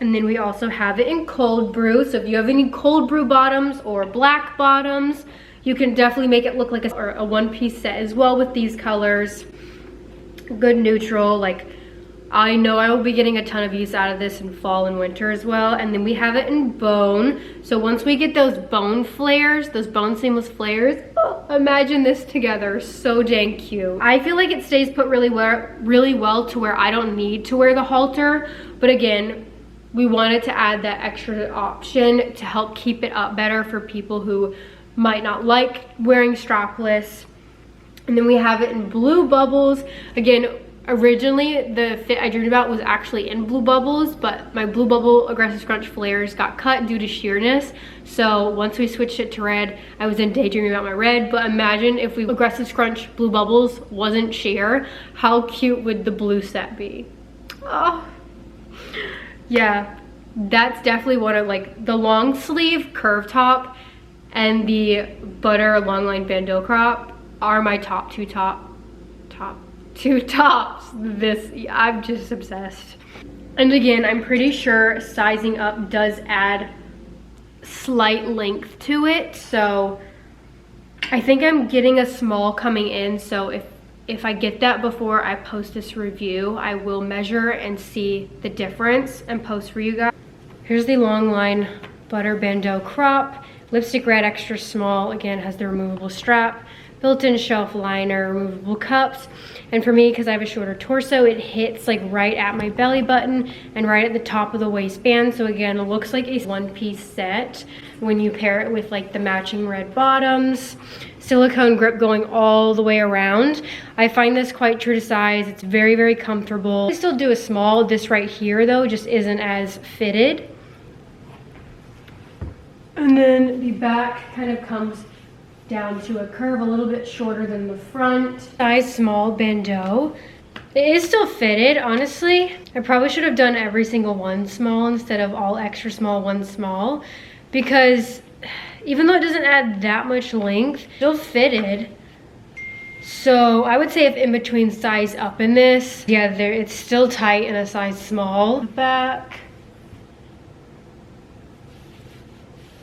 And then we also have it in cold brew. So if you have any cold brew bottoms or black bottoms, you can definitely make it look like a one-piece set as well with these colors. Good neutral. Like, I know I will be getting a ton of use out of this in fall and winter as well. And then we have it in bone. So once we get those bone flares, those bone seamless flares, oh, imagine this together. So dang cute. I feel like it stays put really well to where I don't need to wear the halter. But again, we wanted to add that extra option to help keep it up better for people who might not like wearing strapless. And then we have it in blue bubbles. Again, originally the fit I dreamed about was actually in blue bubbles, but my blue bubble aggressive scrunch flares got cut due to sheerness. So once we switched it to red, I was in daydreaming about my red. But imagine if we aggressive scrunch blue bubbles wasn't sheer, how cute would the blue set be? Oh, yeah, that's definitely one of, like, the long sleeve curve top and the butter longline bandeau crop are my top two tops. I'm just obsessed. And again, I'm pretty sure sizing up does add slight length to it, so I think I'm getting a small coming in. So if I get that before I post this review, I will measure and see the difference and post for you guys. Here's the longline butter bandeau crop, lipstick red, extra small. Again, has the removable strap, built-in shelf liner, removable cups. And for me, because I have a shorter torso, it hits like right at my belly button and right at the top of the waistband. So again, it looks like a one-piece set when you pair it with like the matching red bottoms. Silicone grip going all the way around. I find this quite true to size. It's very, very comfortable. I still do a small. This right here though just isn't as fitted. And then the back kind of comes down to a curve, a little bit shorter than the front. Size small bandeau. It is still fitted, honestly. I probably should have done every single one small instead of all extra small, one small, because even though it doesn't add that much length, it's still fitted. So I would say if in between size up in this, yeah, it's still tight in a size small. Back.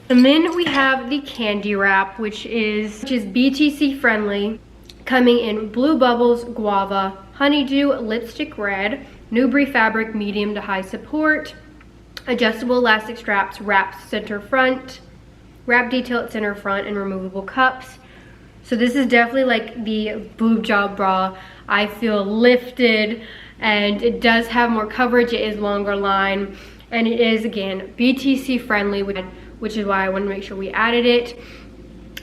And then we have the Candywrap, which is BTC friendly, coming in blue bubbles, guava, honeydew, lipstick red, Nubre fabric, medium to high support, adjustable elastic straps, wrapped center front, wrap detail at center front, and removable cups. So this is definitely like the boob job bra. I feel lifted, and it does have more coverage. It is longer line, and it is, again, BTC friendly, which is why I wanted to make sure we added it.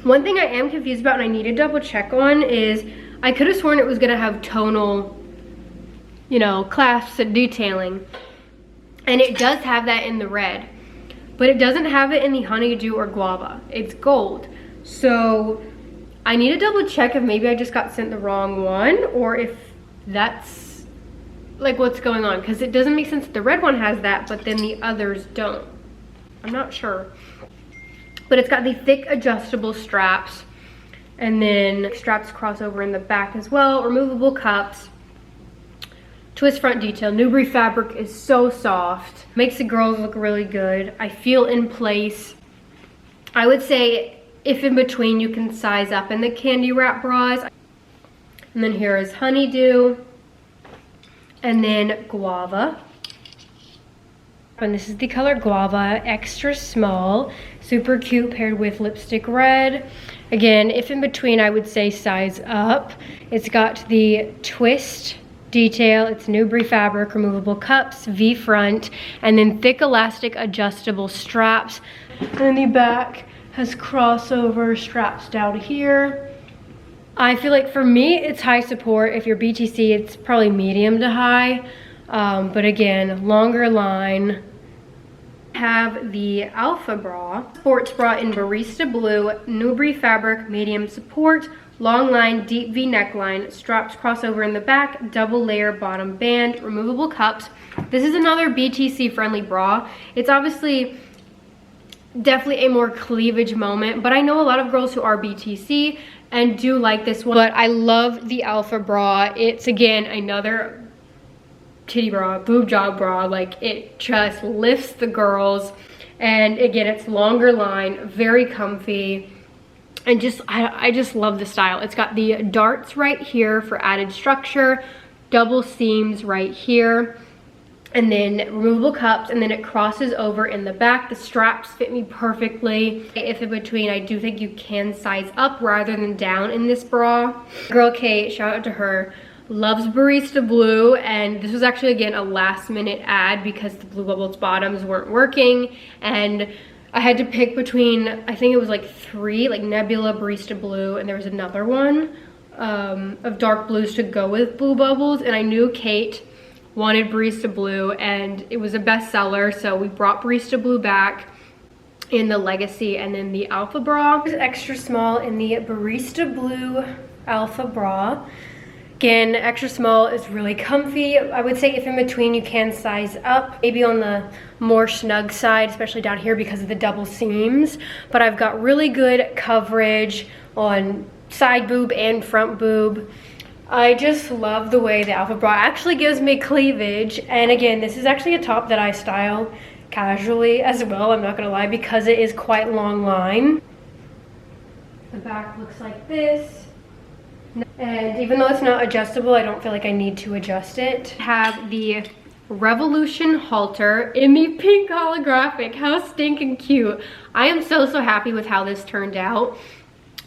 One thing I am confused about and I need to double check on is I could have sworn it was gonna have tonal, you know, clasps and detailing. And it does have that in the red, but it doesn't have it in the honeydew or guava. It's gold. So I need to double check if maybe I just got sent the wrong one, or if that's like what's going on, because it doesn't make sense that the red one has that, but then the others don't. I'm not sure. But it's got the thick adjustable straps, and then straps cross over in the back as well, removable cups, twist front detail. Nubre fabric is so soft, makes the girls look really good. I feel in place. I would say if in between you can size up in the Candywrap bras. And then here is honeydew, and then guava. And this is the color guava, extra small, super cute, paired with lipstick red. Again, if in between, I would say size up. It's got the twist detail, it's Nubre fabric, removable cups, V front, and then thick elastic adjustable straps. And then the back has crossover straps down here. I feel like for me, it's high support. If you're BTC, it's probably medium to high. But again, longer line. Have the Alpha bra, sports bra in barista blue, Nubre fabric, medium support, long line, deep V neckline, straps crossover in the back, double layer bottom band, removable cups. This is another BTC friendly bra. It's obviously definitely a more cleavage moment, but I know a lot of girls who are BTC and do like this one. But I love the Alpha bra. It's, again, another titty bra, boob job bra. Like, it just lifts the girls, and again, it's longer line, very comfy, and just I just love the style. It's got the darts right here for added structure, double seams right here, and then removable cups, and then it crosses over in the back. The straps fit me perfectly. If in between, I do think you can size up rather than down in this bra. Girl Kate, shout out to her, loves barista blue, and this was actually, again, a last minute ad because the blue bubbles bottoms weren't working, and I had to pick between, I think it was like 3, like Nebula, barista blue, and there was another one. of dark blues to go with Blue Bubbles, and I knew Kate wanted Barista Blue and it was a bestseller, so we brought Barista Blue back in the Legacy and then the Alpha Bra. It's extra small in the Barista Blue Alpha Bra. Again, extra small is really comfy. I would say if in between you can size up, maybe on the more snug side, especially down here because of the double seams. But I've got really good coverage on side boob and front boob. I just love the way the Alpha Bra actually gives me cleavage. And again, this is actually a top that I style casually as well, I'm not gonna lie, because it is quite long line. The back looks like this. And even though it's not adjustable, I don't feel like I need to adjust it. Have the Revolution halter in the pink holographic. How stinking cute. I am so happy with how this turned out.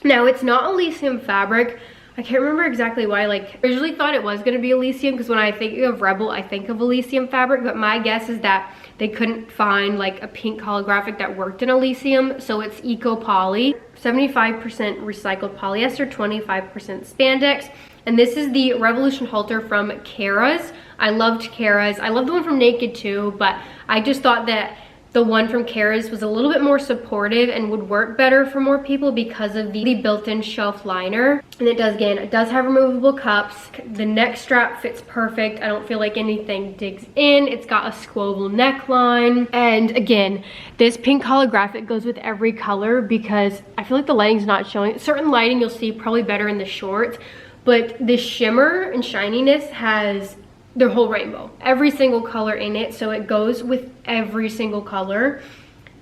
Now, it's not Elysium fabric. I can't remember exactly why. Like, I originally thought it was going to be Elysium because when I think of Rebel, I think of Elysium fabric, but my guess is that they couldn't find like a pink holographic that worked in Elysium, so it's Eco Poly. 75% recycled polyester, 25% spandex. And this is the Revolution halter from Kara's. I loved Kara's. I love the one from Naked too, but I just thought that the one from Kara's was a little bit more supportive and would work better for more people because of the built-in shelf liner. And it does have removable cups. The neck strap fits perfect. I don't feel like anything digs in. It's got a squoval neckline. And again, this pink holographic goes with every color because I feel like the lighting's not showing. Certain lighting you'll see probably better in the shorts, but the shimmer and shininess has their whole rainbow, every single color in it, so it goes with every single color.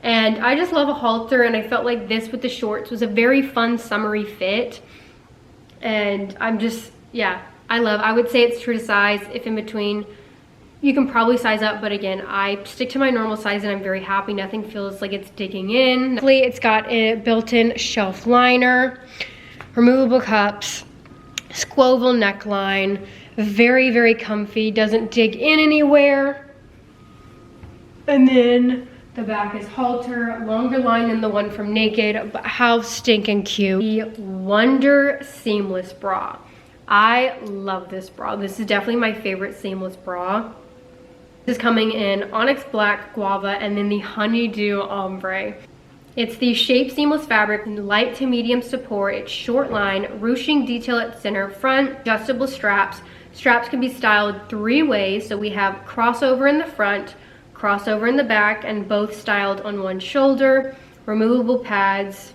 And I just love a halter, and I felt like this with the shorts was a very fun summery fit. And I'm just, yeah, I would say it's true to size. If in between, you can probably size up, but again, I stick to my normal size and I'm very happy. Nothing feels like it's digging in. It's got a built-in shelf liner, removable cups, squoval neckline, very comfy, doesn't dig in anywhere. And then the back is halter, longer line than the one from Naked, but how stinking cute. The Wonder Seamless Bra. I love this bra. This is definitely my favorite seamless bra. This is coming in Onyx Black, Guava, and then the Honeydew Ombre. It's the Shape Seamless fabric, light to medium support. It's short line, ruching detail at center, front, adjustable straps. Straps can be styled 3 ways. So we have crossover in the front, crossover in the back, and both styled on one shoulder, removable pads.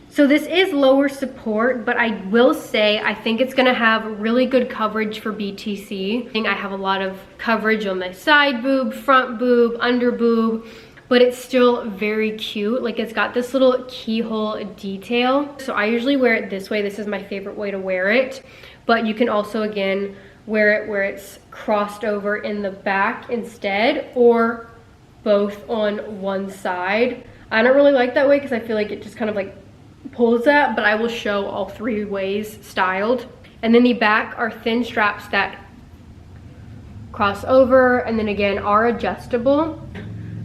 So this is lower support, but I will say I think it's gonna have really good coverage for BTC. I think I have a lot of coverage on my side boob, front boob, under boob, but it's still very cute. Like, it's got this little keyhole detail. So I usually wear it this way. This is my favorite way to wear it. But you can also, again, wear it where it's crossed over in the back instead, or both on one side. I don't really like that way because I feel like it just kind of like pulls that, but I will show all 3 ways styled. And then the back are thin straps that cross over and then again are adjustable.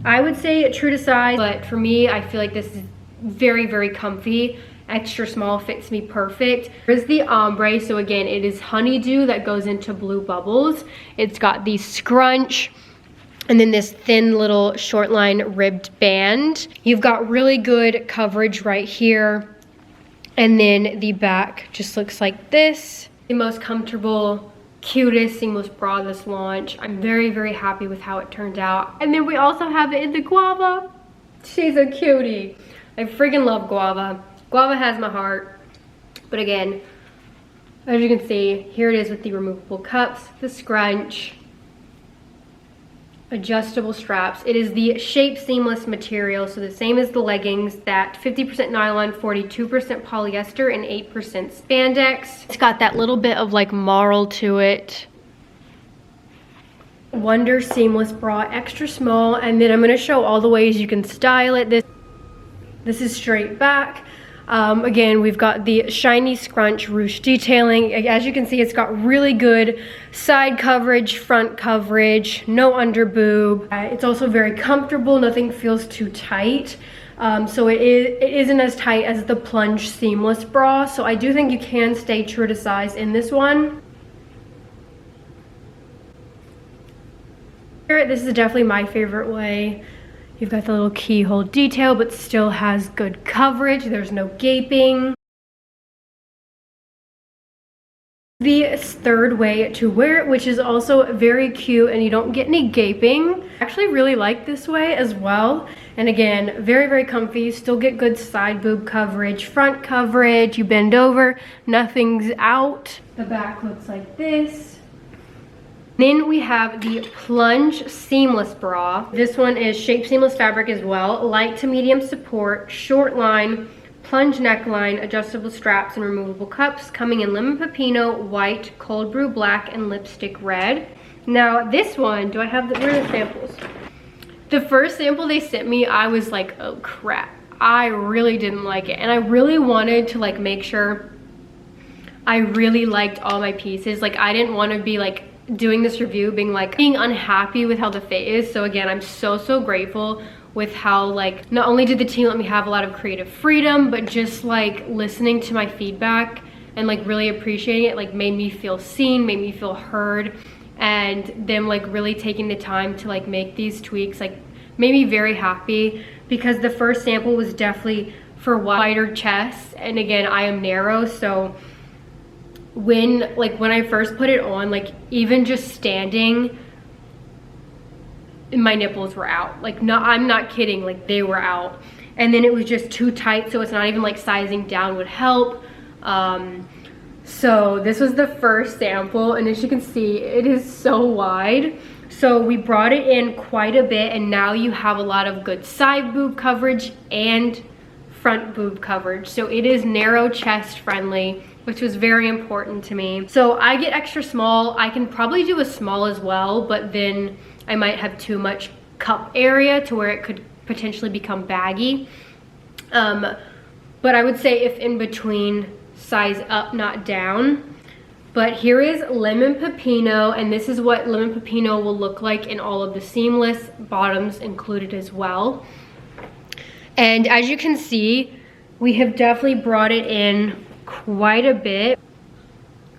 I would say true to size, but for me, I feel like this is very comfy. Extra small fits me perfect. Here's the ombre. So again, it is Honeydew that goes into Blue Bubbles. It's got the scrunch and then this thin little short line ribbed band. You've got really good coverage right here. And then the back just looks like this. The most comfortable, cutest seamless bra this launch. I'm very happy with how it turned out. And then we also have it in the Guava. She's a cutie. I freaking love Guava. Guava has my heart. But again, as you can see, here it is with the removable cups, the scrunch, adjustable straps. It is the Shape Seamless material, so the same as the leggings, that 50% nylon, 42% polyester, and 8% spandex. It's got that little bit of like marl to it. Wonder Seamless Bra, extra small, and then I'm gonna show all the ways you can style it. This is straight back. Again, we've got the shiny scrunch ruche detailing. As you can see, it's got really good side coverage, front coverage, no under boob. It's also very comfortable, nothing feels too tight. So it isn't as tight as the Plunge seamless bra. So I do think you can stay true to size in this one. This is definitely my favorite way. You've got the little keyhole detail, but still has good coverage. There's no gaping. The third way to wear it, which is also very cute and you don't get any gaping. I actually really like this way as well. And again, very, very comfy. You still get good side boob coverage, front coverage. You bend over, nothing's out. The back looks like this. Then we have the Plunge seamless bra. This one is shape seamless fabric as well. Light to medium support, short line, plunge neckline, adjustable straps, and removable cups, coming in lemon pepino, white, cold brew black, and lipstick red. Now this one, do I have where are the samples? The first sample they sent me, I was like, oh crap. I really didn't like it. And I really wanted to like make sure I really liked all my pieces. Like I didn't want to be like doing this review being unhappy with how the fit is. So again, I'm so grateful with how like not only did the team let me have a lot of creative freedom, but just like listening to my feedback and like really appreciating it like made me feel seen, made me feel heard, and them like really taking the time to like make these tweaks like made me very happy, because the first sample was definitely for wider chest, and again I am narrow, so when I first put it on, like even just standing, my nipples were out. Like I'm not kidding, like they were out. And then it was just too tight, so it's not even like sizing down would help. So this was the first sample, and as you can see, it is so wide. So we brought it in quite a bit, and now you have a lot of good side boob coverage and front boob coverage. So it is narrow chest friendly, which was very important to me. So I get extra small. I can probably do a small as well, but then I might have too much cup area to where it could potentially become baggy. But I would say if in between, size up, not down. But here is lemon pepino, and this is what lemon pepino will look like in all of the seamless, bottoms included as well. And as you can see, we have definitely brought it in quite a bit.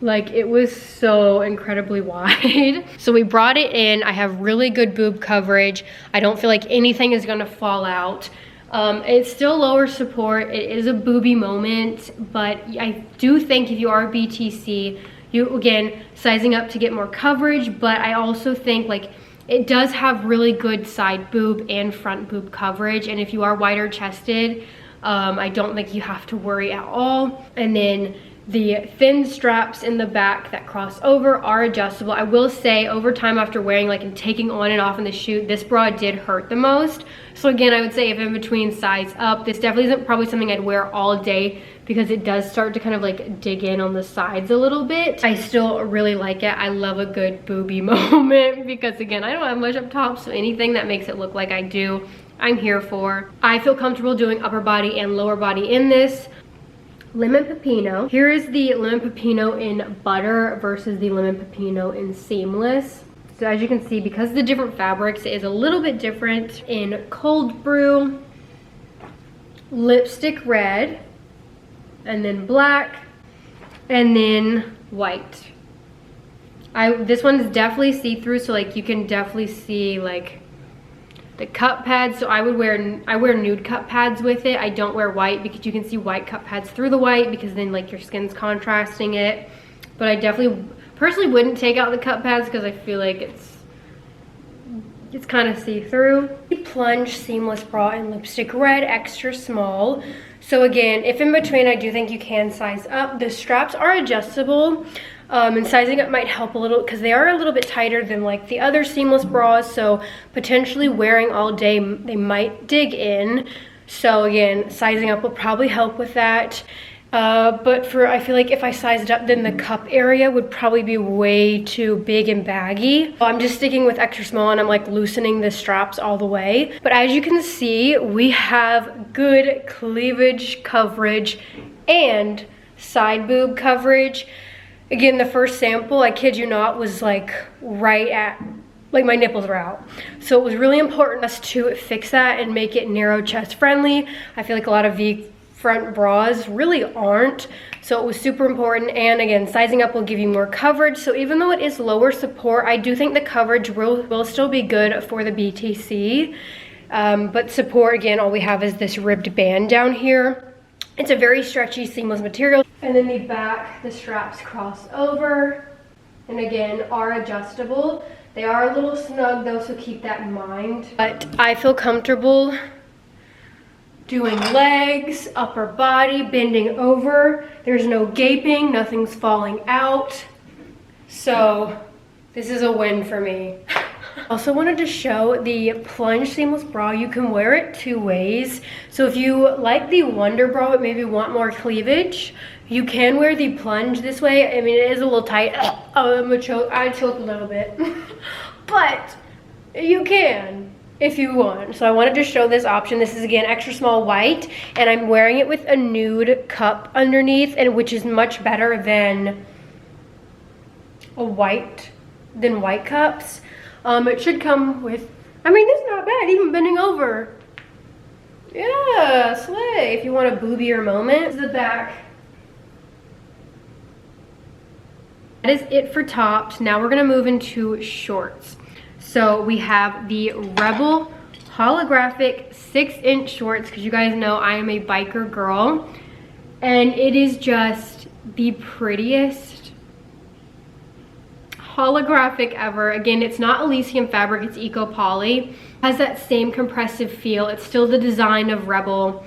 Like it was so incredibly wide. So we brought it in. I have really good boob coverage. I don't feel like anything is gonna fall out. It's still lower support. It is a booby moment, but I do think if you are BTC, you again sizing up to get more coverage, but I also think like it does have really good side boob and front boob coverage, and if you are wider chested, I don't think you have to worry at all. And then the thin straps in the back that cross over are adjustable. I will say over time after wearing like and taking on and off in the shoot, this bra did hurt the most. So again, I would say if in between, size up. This definitely isn't probably something I'd wear all day because it does start to kind of like dig in on the sides a little bit. I still really like it. I love a good booby moment because again, I don't have much up top, so anything that makes it look like I do, I'm here for. I feel comfortable doing upper body and lower body in this. Lemon pepino. Here is the lemon pepino in butter versus the lemon pepino in seamless. So as you can see, because the different fabrics is a little bit different in cold brew, lipstick red, and then black, and then white. This one's definitely see-through, so like you can definitely see like the cup pads. So I wear nude cup pads with it. I don't wear white because you can see white cup pads through the white because then like your skin's contrasting it. But I definitely personally wouldn't take out the cup pads because I feel like it's kind of see-through. Plunge seamless bra in lipstick red, extra small. So again, if in between, I do think you can size up. The straps are adjustable. And sizing up might help a little because they are a little bit tighter than like the other seamless bras, so potentially wearing all day they might dig in. So again, sizing up will probably help with that. But I feel like if I sized up, then the cup area would probably be way too big and baggy. So I'm just sticking with extra small, and I'm like loosening the straps all the way. But as you can see, we have good cleavage coverage and side boob coverage. Again, the first sample, I kid you not, was like right at like my nipples were out. So it was really important for us to fix that and make it narrow chest friendly. I feel like a lot of V front bras really aren't. So it was super important. And again, sizing up will give you more coverage. So even though it is lower support, I do think the coverage will still be good for the BTC. But support, again, all we have is this ribbed band down here. It's a very stretchy, seamless material. And then the back, the straps cross over. And again, are adjustable. They are a little snug though, so keep that in mind. But I feel comfortable doing legs, upper body, bending over. There's no gaping, nothing's falling out. So this is a win for me. Also wanted to show the Plunge seamless bra. You can wear it 2 ways. So if you like the Wonder bra but maybe want more cleavage, you can wear the Plunge this way. I mean, it is a little tight. I choke a little bit. But you can if you want. So I wanted to show this option. This is again extra small white, and I'm wearing it with a nude cup underneath, and which is much better than white cups. It should come with, I mean, it's not bad, even bending over. Yeah, slay. If you want a boobier moment. The back. That is it for tops. Now we're gonna move into shorts. So we have the Rebel holographic 6-inch shorts, because you guys know I am a biker girl. And it is just the prettiest holographic ever. Again, it's not Elysium fabric, it's eco poly. Has that same compressive feel. It's still the design of Rebel.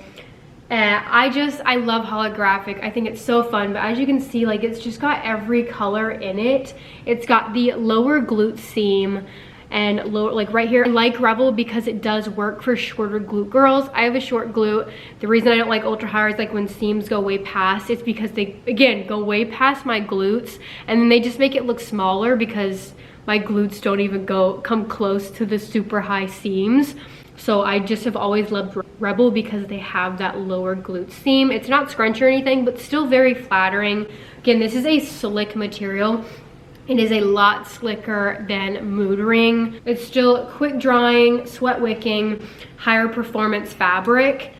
I love holographic. I think it's so fun, but as you can see, like, it's just got every color in it. It's got the lower glute seam and lower, like right here. I like Rebel because it does work for shorter glute girls. I have a short glute. The reason I don't like ultra high is like when seams go way past, it's because they, again, go way past my glutes, and then they just make it look smaller because my glutes don't even come close to the super high seams. So I just have always loved Rebel because they have that lower glute seam. It's not scrunch or anything, but still very flattering. Again, this is a slick material. It is a lot slicker than Mood Ring. It's still quick drying, sweat wicking, higher performance fabric.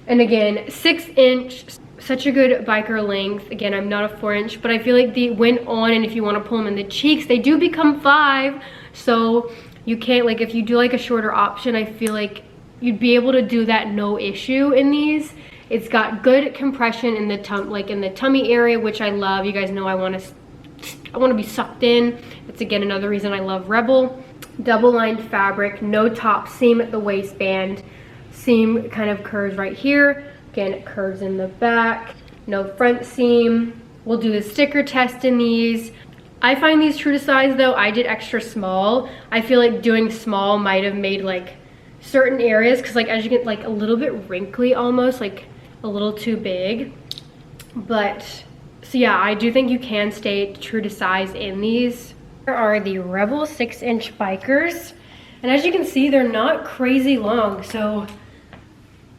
And again, 6-inch, such a good biker length. Again, I'm not a 4-inch, but I feel like they went on, and if you want to pull them in the cheeks, they do become 5. So you can't, like, if you do like a shorter option, I feel like you'd be able to do that no issue in these. It's got good compression in the tummy area, which I love. You guys know I want to be sucked in. It's again another reason I love Rebel. Double lined fabric, no top seam at the waistband. Seam kind of curves right here. Again, it curves in the back. No front seam. We'll do the sticker test in these. I find these true to size though. I did extra small. I feel like doing small might have made like certain areas, because like as you get like a little bit wrinkly almost, like a little too big. But so yeah, I do think you can stay true to size in these. Here are the Rebel 6-inch bikers. And as you can see, they're not crazy long. So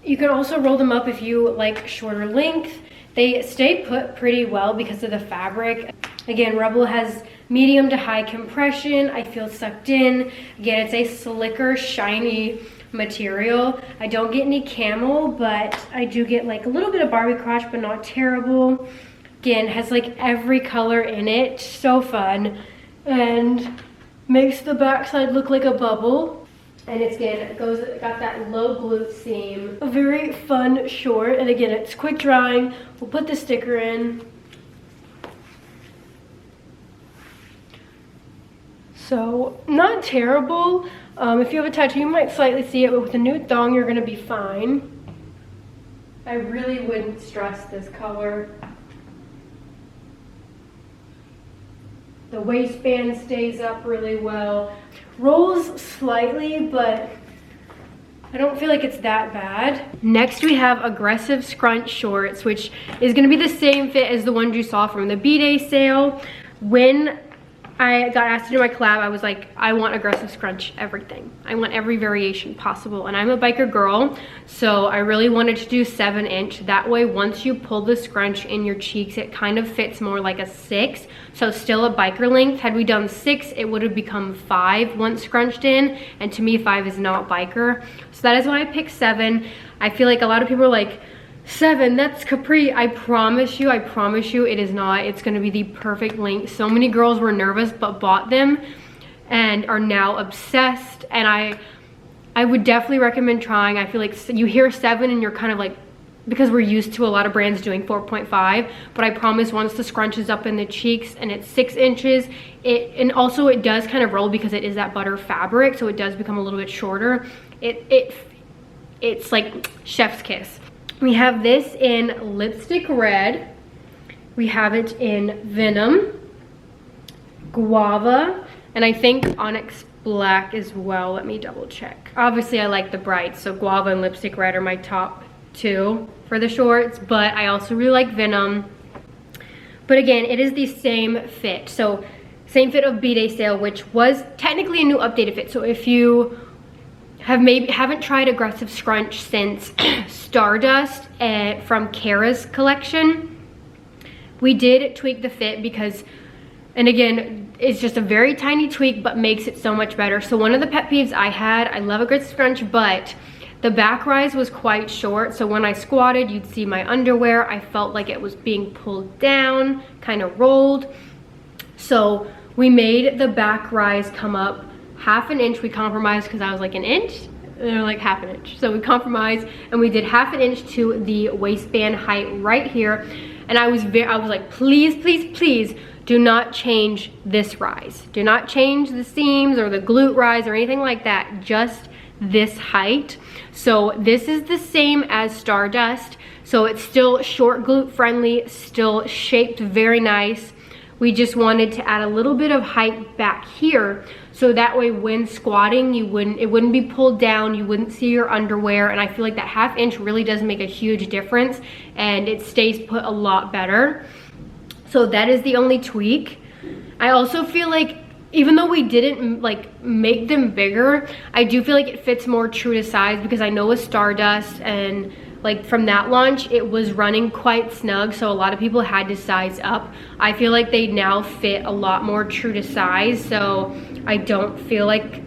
you can also roll them up if you like shorter length. They stay put pretty well because of the fabric. Again, Rebel has medium to high compression. I feel sucked in. Again, it's a slicker, shiny material. I don't get any camel, but I do get like a little bit of Barbie crotch, but not terrible. Again, has like every color in it. So fun. And makes the backside look like a bubble. And it's, again, it got that low glute seam. A very fun short. And again, it's quick drying. We'll put the sticker in. So not terrible. If you have a tattoo, you might slightly see it, but with a nude thong, you're gonna be fine. I really wouldn't stress this color. The waistband stays up really well. Rolls slightly, but I don't feel like it's that bad. Next, we have aggressive scrunch shorts, which is gonna be the same fit as the ones you saw from the B-Day sale. When I got asked to do my collab, I was like, I want aggressive scrunch everything. I want every variation possible. And I'm a biker girl, so I really wanted to do 7-inch. That way, once you pull the scrunch in your cheeks, it kind of fits more like a 6. So still a biker length. Had we done 6, it would have become 5 once scrunched in. And to me, 5 is not biker. So that is why I picked 7. I feel like a lot of people are like, 7, that's capri. I promise you, it is not. It's gonna be the perfect length. So many girls were nervous but bought them and are now obsessed. And I would definitely recommend trying. I feel like you hear 7 and you're kind of like, because we're used to a lot of brands doing 4.5, but I promise once the scrunch is up in the cheeks and it's 6 inches, and also it does kind of roll because it is that butter fabric, so it does become a little bit shorter. It's like chef's kiss. We have this in lipstick red. We have it in Venom, Guava, and I think Onyx Black as well. Let me double check. Obviously I like the brights, so Guava and lipstick red are my top 2 for the shorts, but I also really like Venom. But again, it is the same fit. So same fit of B-Day sale, which was technically a new updated fit. So if you haven't tried aggressive scrunch since Stardust from Kara's collection, we did tweak the fit because, and again, it's just a very tiny tweak but makes it so much better. So one of the pet peeves I had, I love aggressive scrunch, but the back rise was quite short, so when I squatted you'd see my underwear. I felt like it was being pulled down, kind of rolled. So we made the back rise come up 1/2 inch. We compromised because I was like 1 inch, and they're like 1/2 inch. So we compromised and we did 1/2 inch to the waistband height right here. And I was like, please, please, please do not change this rise. Do not change the seams or the glute rise or anything like that, just this height. So this is the same as Stardust. So it's still short glute friendly, still shaped very nice. We just wanted to add a little bit of height back here, so that way when squatting, it wouldn't be pulled down, you wouldn't see your underwear. And I feel like that 1/2 inch really does make a huge difference, and it stays put a lot better. So that is the only tweak. I also feel like, even though we didn't like make them bigger, I do feel like it fits more true to size, because I know with Stardust and like from that launch, it was running quite snug, so a lot of people had to size up. I feel like they now fit a lot more true to size, so I don't feel like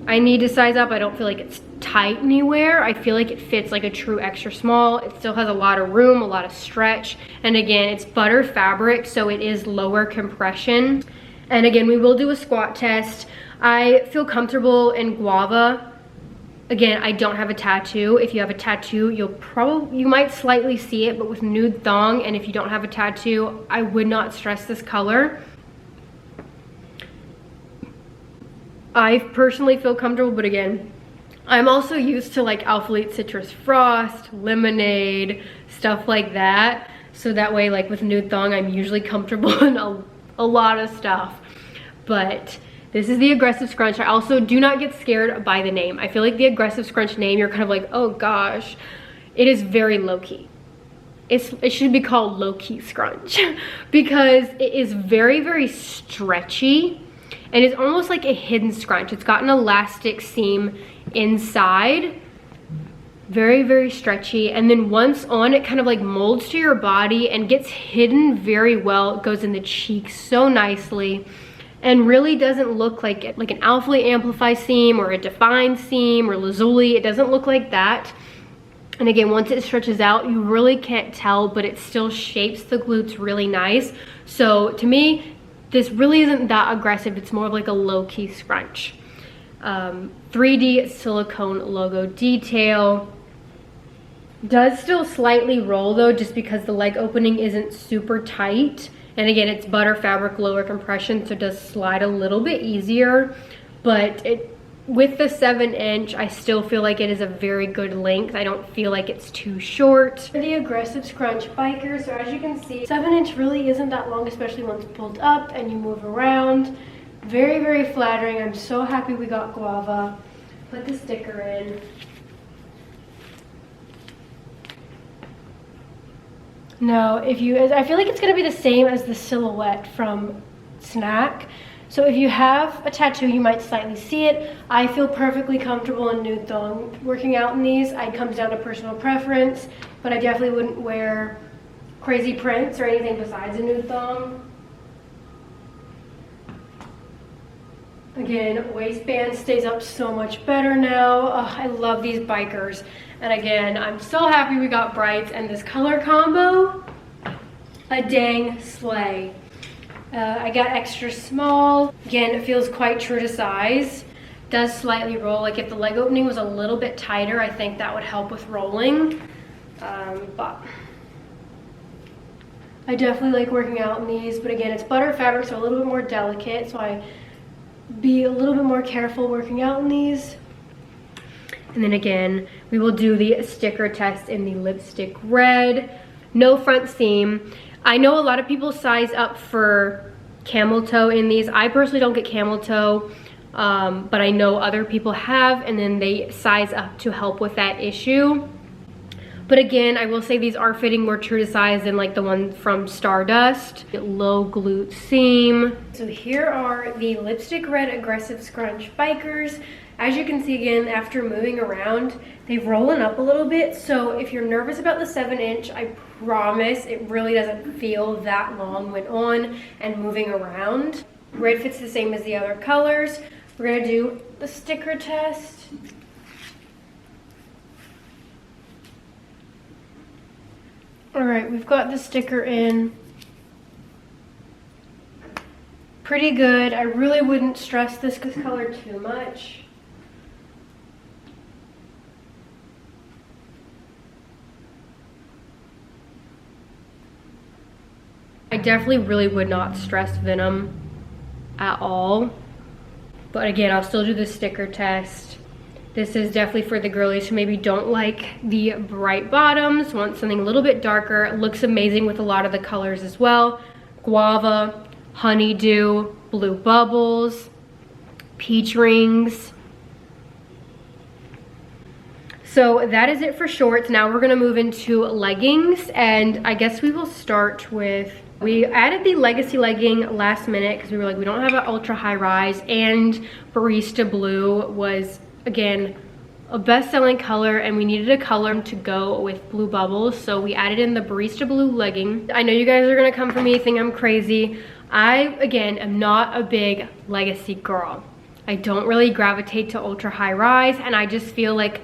I need to size up. I don't feel like it's tight anywhere. I feel like it fits like a true extra small. It still has a lot of room, a lot of stretch, and again, it's butter fabric, so it is lower compression. And again, we will do a squat test. I feel comfortable in Guava. Again, I don't have a tattoo. If you have a tattoo, you might slightly see it, but with nude thong, and if you don't have a tattoo, I would not stress this color. I personally feel comfortable, but again, I'm also used to like Alpha Elite Citrus Frost, Lemonade, stuff like that. So that way, like with nude thong, I'm usually comfortable in a lot of stuff. But this is the aggressive scrunch. I also do not get scared by the name. I feel like the aggressive scrunch name, you're kind of like, oh gosh. It is very low-key. It should be called low-key scrunch because it is very, very stretchy, and it's almost like a hidden scrunch. It's got an elastic seam inside, very, very stretchy, and then once on, it kind of like molds to your body and gets hidden very well. It goes in the cheeks so nicely, and really doesn't look like an Alpha Elite Amplify seam or a DFYNE seam or Lazuli. It doesn't look like that. And again, once it stretches out, you really can't tell, but it still shapes the glutes really nice. So to me, this really isn't that aggressive. It's more of like a low-key scrunch. 3D silicone logo detail. Does still slightly roll though, just because the leg opening isn't super tight. And again, it's butter fabric, lower compression, so it does slide a little bit easier. But with the 7-inch, I still feel like it is a very good length. I don't feel like it's too short. For the aggressive scrunch biker, so as you can see, 7-inch really isn't that long, especially once pulled up and you move around. Very, very flattering. I'm so happy we got Guava. Put the sticker in. Now, I feel like it's gonna be the same as the silhouette from Snack. So if you have a tattoo, you might slightly see it. I feel perfectly comfortable in nude thong working out in these. It comes down to personal preference, but I definitely wouldn't wear crazy prints or anything besides a nude thong. Again, waistband stays up so much better now. Oh, I love these bikers. And again, I'm so happy we got brights, and this color combo, a dang slay. I got extra small. Again, it feels quite true to size. Does slightly roll. Like if the leg opening was a little bit tighter, I think that would help with rolling. But I definitely like working out in these. But again, it's butter fabric, so a little bit more delicate. So I be a little bit more careful working out in these. And then again, we will do the sticker test in the lipstick red. No front seam. I know a lot of people size up for camel toe in these. I personally don't get camel toe, but I know other people have, and then they size up to help with that issue. But again, I will say these are fitting more true to size than like the one from Stardust. Low glute seam. So here are the lipstick red aggressive scrunch bikers. As you can see, again, after moving around, they've rollen up a little bit. So if you're nervous about the 7-inch, I promise it really doesn't feel that long when on and moving around. Red fits the same as the other colors. We're gonna do the sticker test. All right, we've got the sticker in. Pretty good. I really wouldn't stress this color too much. I definitely really would not stress Venom at all. But again, I'll still do the sticker test. This is definitely for the girlies who maybe don't like the bright bottoms, want something a little bit darker. It looks amazing with a lot of the colors as well. Guava, honeydew, blue bubbles, peach rings. So that is it for shorts. Now we're gonna move into leggings, and I guess we will start with, we added the Legacy legging last minute because we were like, we don't have an ultra high rise, and Barista Blue was, again, a best-selling color, and we needed a color to go with blue bubbles, so we added in the Barista Blue legging. I know you guys are gonna come for me, think I'm crazy. I, again, am not a big Legacy girl. I don't really gravitate to ultra high rise, and I just feel like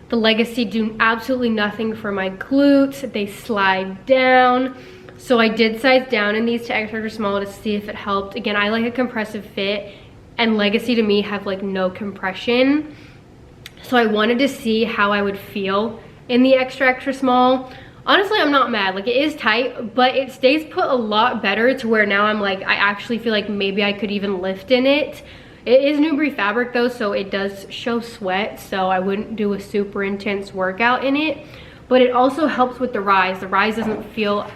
the Legacy do absolutely nothing for my glutes. They slide down. So I did size down in these to extra small to see if it helped. Again, I like a compressive fit, and Legacy to me have like no compression. So I wanted to see how I would feel in the extra small. Honestly, I'm not mad. Like, it is tight, but it stays put a lot better to where now I'm like, I actually feel like maybe I could even lift in it. It is Nubre fabric though, so it does show sweat, so I wouldn't do a super intense workout in it. But it also helps with the rise. The rise doesn't feel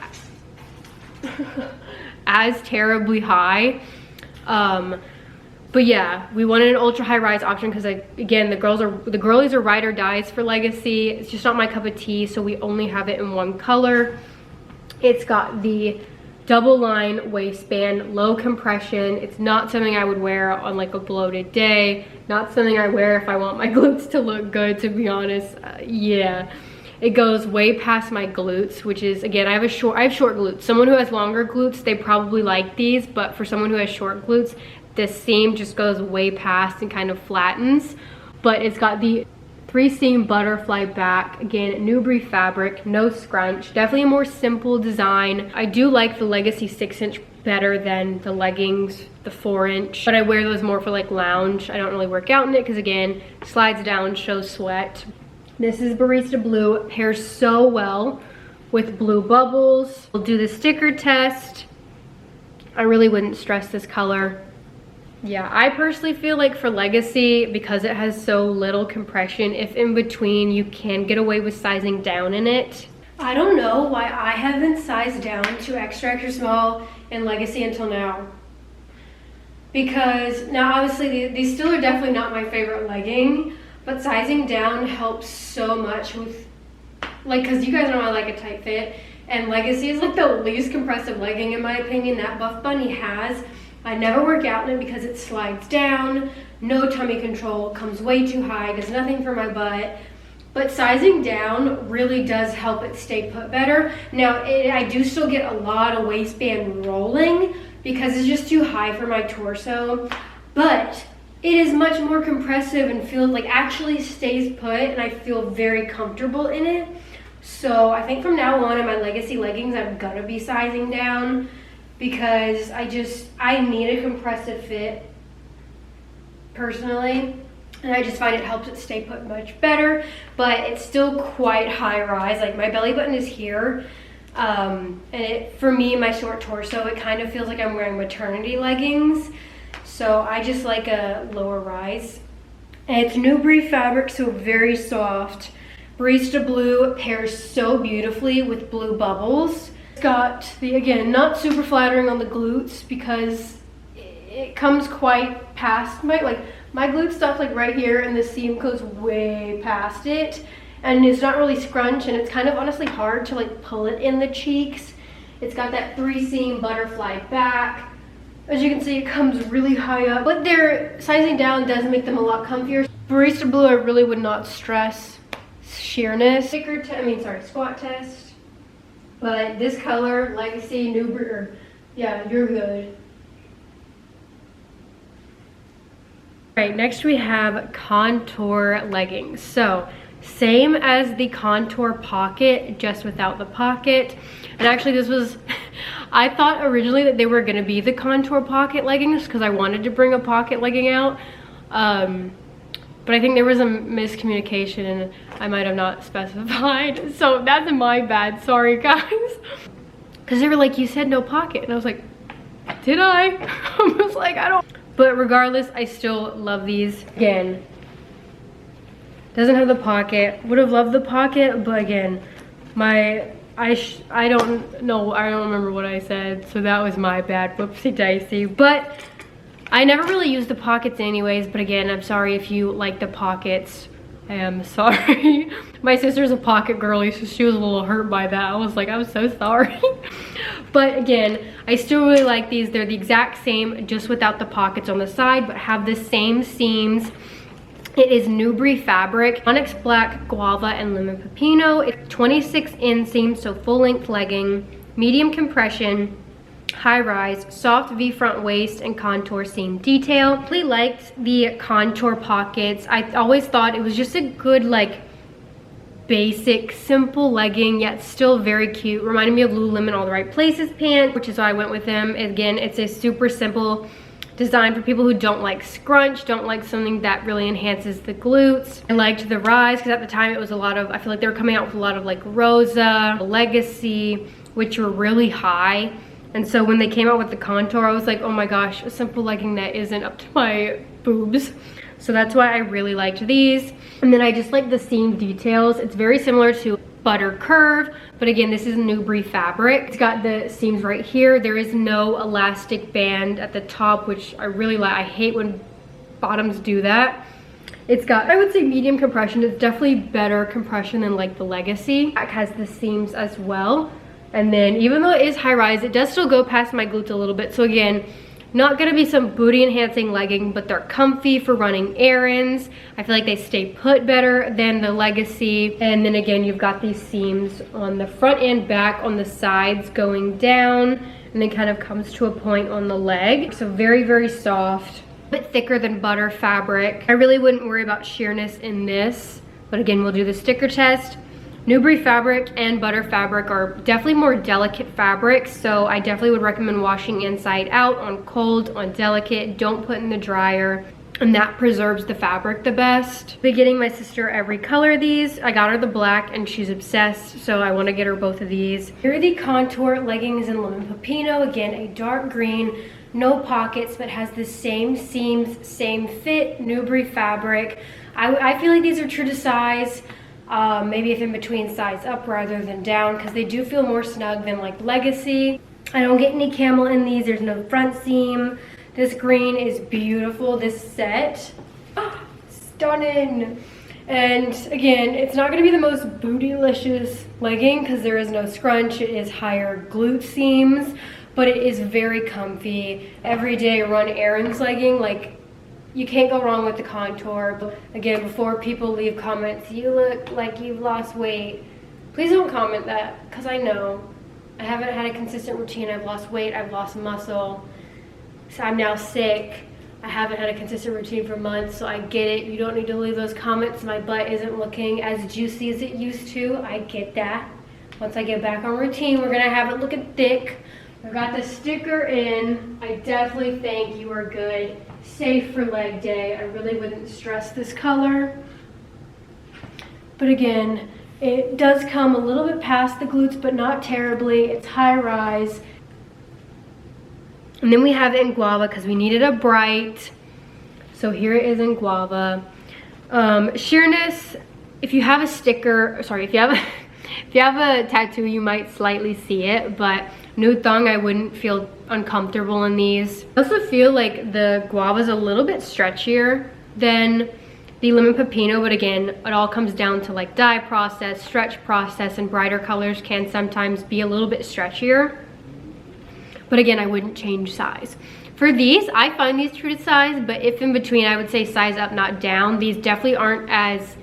as terribly high. But yeah, we wanted an ultra high rise option because, again, the girlies are ride or dies for Legacy. It's just not my cup of tea, so we only have it in one color. It's got the double line waistband, low compression. It's not something I would wear on like a bloated day. Not something I wear if I want my glutes to look good, to be honest. Yeah. It goes way past my glutes, which is, again, I have short glutes. Someone who has longer glutes, they probably like these, but for someone who has short glutes, this seam just goes way past and kind of flattens. But it's got the 3-seam butterfly back. Again, Nubre fabric, no scrunch. Definitely a more simple design. I do like the Legacy 6-inch better than the leggings, the 4-inch. But I wear those more for like lounge. I don't really work out in it because, again, slides down, shows sweat. This is Barista Blue. Pairs so well with blue bubbles. We'll do the sticker test. I really wouldn't stress this color. Yeah, I personally feel like for Legacy, because it has so little compression, if in between, you can get away with sizing down in it. I don't know why I haven't sized down to extra small in Legacy until now. Because now obviously these still are definitely not my favorite legging, but sizing down helps so much with, like, because you guys know I like a tight fit, and Legacy is like the least compressive legging in my opinion that Buffbunny has. I never work out in it because it slides down, no tummy control, comes way too high, does nothing for my butt. But sizing down really does help it stay put better. Now, I do still get a lot of waistband rolling because it's just too high for my torso, but it is much more compressive and feels like actually stays put, and I feel very comfortable in it. So I think from now on in my legacy leggings, I'm gonna be sizing down because I need a compressive fit personally. And I just find it helps it stay put much better, but it's still quite high rise. Like my belly button is here. And for me, my short torso, it kind of feels like I'm wearing maternity leggings. So I just like a lower rise. And it's Nubre fabric, so very soft. Barista blue pairs so beautifully with blue bubbles. It's got the, again, not super flattering on the glutes because it comes quite past my glute stuff like right here, and the seam goes way past it. And it's not really scrunch, and it's kind of honestly hard to like pull it in the cheeks. It's got that 3-seam butterfly back. As you can see, it comes really high up, but their sizing down does make them a lot comfier. Barista blue, I really would not stress sheerness. Squat test. But this color, Legacy, Nubre, yeah, you're good. Right, next we have contour leggings. So same as the contour pocket, just without the pocket. And actually this was, I thought originally that they were gonna be the contour pocket leggings because I wanted to bring a pocket legging out. But I think there was a miscommunication and I might have not specified. So that's my bad, sorry guys. Because they were like, you said no pocket. And I was like, did I? I was like, I don't. But regardless, I still love these. Again, doesn't have the pocket. Would have loved the pocket, but again, I don't know, I don't remember what I said, so that was my bad, whoopsie daisy. But I never really use the pockets anyways, but again, I'm sorry if you like the pockets. I am sorry. My sister's a pocket girly, so she was a little hurt by that. I was like, I'm so sorry. But again, I still really like these. They're the exact same, just without the pockets on the side, but have the same seams. It is Nubre fabric, onyx black, guava, and lemon pepino. It's 26 inseam, so full length legging, medium compression, high rise, soft V front waist, and contour seam detail. I really liked the contour pockets. I always thought it was just a good, like, basic, simple legging, yet still very cute. Reminded me of Lululemon All the Right Places pant, which is why I went with them. Again, it's a super simple design for people who don't like scrunch, don't like something that really enhances the glutes. I liked the rise because at the time it was a lot of, I feel like they were coming out with a lot of like Rosa, Legacy, which were really high. And so when they came out with the contour, I was like, oh my gosh, a simple legging that isn't up to my boobs. So that's why I really liked these. And then I just like the seam details. It's very similar to Butter Curve, but again, this is Nubre fabric. It's got the seams right here. There is no elastic band at the top, which I really like. I hate when bottoms do that. It's got, I would say, medium compression. It's definitely better compression than like the Legacy. It has the seams as well. And then even though it is high rise, it does still go past my glutes a little bit. So again, not gonna be some booty enhancing legging, but they're comfy for running errands. I feel like they stay put better than the Legacy. And then again, you've got these seams on the front and back, on the sides going down, and then kind of comes to a point on the leg. So very, very soft, a bit thicker than butter fabric. I really wouldn't worry about sheerness in this, but again, we'll do the sticker test. Nubre fabric and butter fabric are definitely more delicate fabrics, so I definitely would recommend washing inside out on cold, on delicate. Don't put in the dryer, and that preserves the fabric the best. I've been getting my sister every color of these. I got her the black and she's obsessed, so I want to get her both of these. Here are the contour leggings in lemon pepino. Again, a dark green, no pockets, but has the same seams, same fit, Nubre fabric. I feel like these are true to size. Maybe if in between size up rather than down, because they do feel more snug than like Legacy. I don't get any camel in these. There's no front seam. This green is beautiful. This set, stunning. And again, it's not going to be the most bootylicious legging because there is no scrunch. It is higher glute seams, but it is very comfy. Everyday run errands legging, like you can't go wrong with the contour. Again, before people leave comments, you look like you've lost weight, please don't comment that, because I know I haven't had a consistent routine. I've lost weight, I've lost muscle, so I'm now sick. I haven't had a consistent routine for months, so I get it. You don't need to leave those comments. My butt isn't looking as juicy as it used to. I get that. Once I get back on routine, we're gonna have it looking thick. I got the sticker in. I definitely think you are good. Safe for leg day. I really wouldn't stress this color. But again, it does come a little bit past the glutes, but not terribly. It's high rise. And then we have it in guava because we needed a bright. So here it is in guava. Sheerness, if you have a sticker, sorry, if you have a tattoo, you might slightly see it, but nude thong, I wouldn't feel uncomfortable in these. I also feel like the guava is a little bit stretchier than the lemon pepino, but again, it all comes down to like dye process, stretch process, and brighter colors can sometimes be a little bit stretchier. But again, I wouldn't change size. For these, I find these true to size, but if in between, I would say size up, not down. These definitely aren't as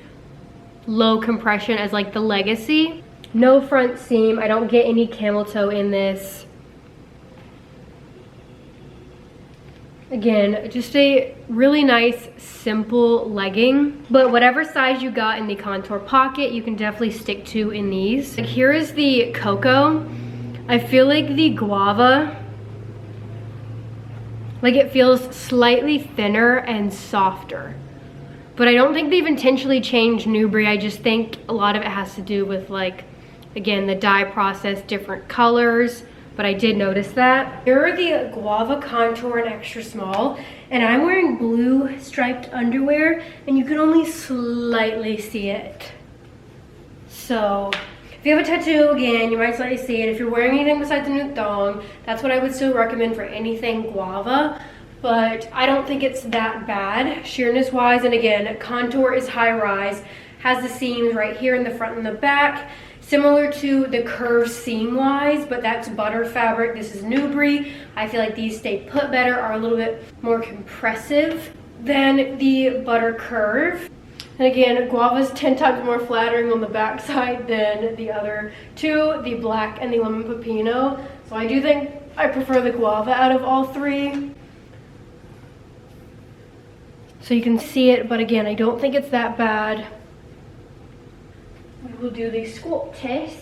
low compression as like the Legacy. No front seam. I don't get any camel toe in this. Again, just a really nice, simple legging. But whatever size you got in the contour pocket, you can definitely stick to in these. Like here is the cocoa. I feel like the guava, like it feels slightly thinner and softer. But I don't think they've intentionally changed Nubre. I just think a lot of it has to do with like, again, the dye process, different colors. But I did notice that. Here are the guava contour in extra small. And I'm wearing blue striped underwear and you can only slightly see it. So if you have a tattoo, again, you might slightly see it. If you're wearing anything besides a nude thong, that's what I would still recommend for anything guava. But I don't think it's that bad, sheerness wise. And again, contour is high rise, has the seams right here in the front and the back, similar to the curve seam wise, but that's butter fabric. This is Nubre. I feel like these stay put better, are a little bit more compressive than the butter curve. And again, guava's 10 times more flattering on the back side than the other two, the black and the lemon pepino. So I do think I prefer the guava out of all three. So you can see it, but again, I don't think it's that bad. We will do the squat test.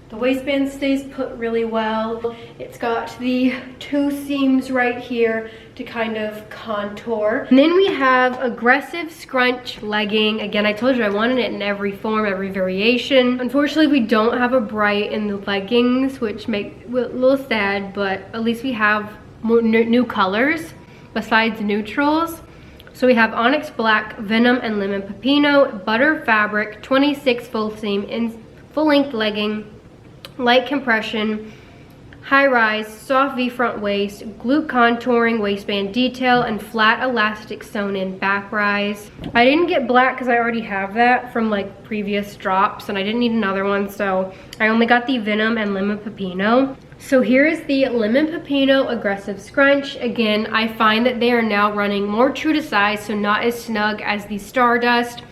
The waistband stays put really well. It's got the two seams right here to kind of contour. And then we have aggressive scrunch legging. Again, I told you I wanted it in every form, every variation. Unfortunately, we don't have a bright in the leggings, which make it a little sad, but at least we have more new colors besides neutrals. So we have onyx black, venom, and lemon pepino, butter fabric, 26 full seam in full length legging, light compression, high rise, soft V front waist, glute contouring, waistband detail, and flat elastic sewn in back rise. I didn't get black because I already have that from like previous drops and I didn't need another one, so I only got the venom and lemon pepino. So here is the lemon pepino aggressive scrunch. Again, I find that they are now running more true to size, so not as snug as the Stardust.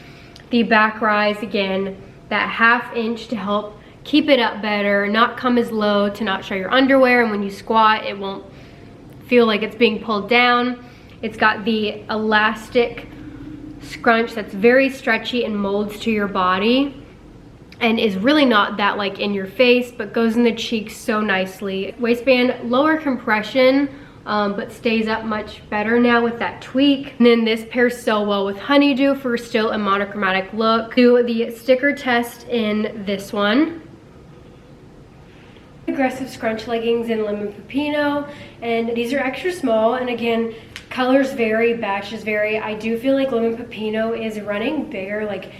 The back rise, again, that ½ inch to help keep it up better, not come as low to not show your underwear, and when you squat it won't feel like it's being pulled down. It's got the elastic scrunch that's very stretchy and molds to your body and is really not that like in your face, but goes in the cheeks so nicely. Waistband, lower compression, but stays up much better now with that tweak. And then this pairs so well with Honeydew for still a monochromatic look. Do the sticker test in this one. Aggressive scrunch leggings in lemon pepino, and these are extra small, and again, colors vary, batches vary. I do feel like lemon pepino is running bigger, like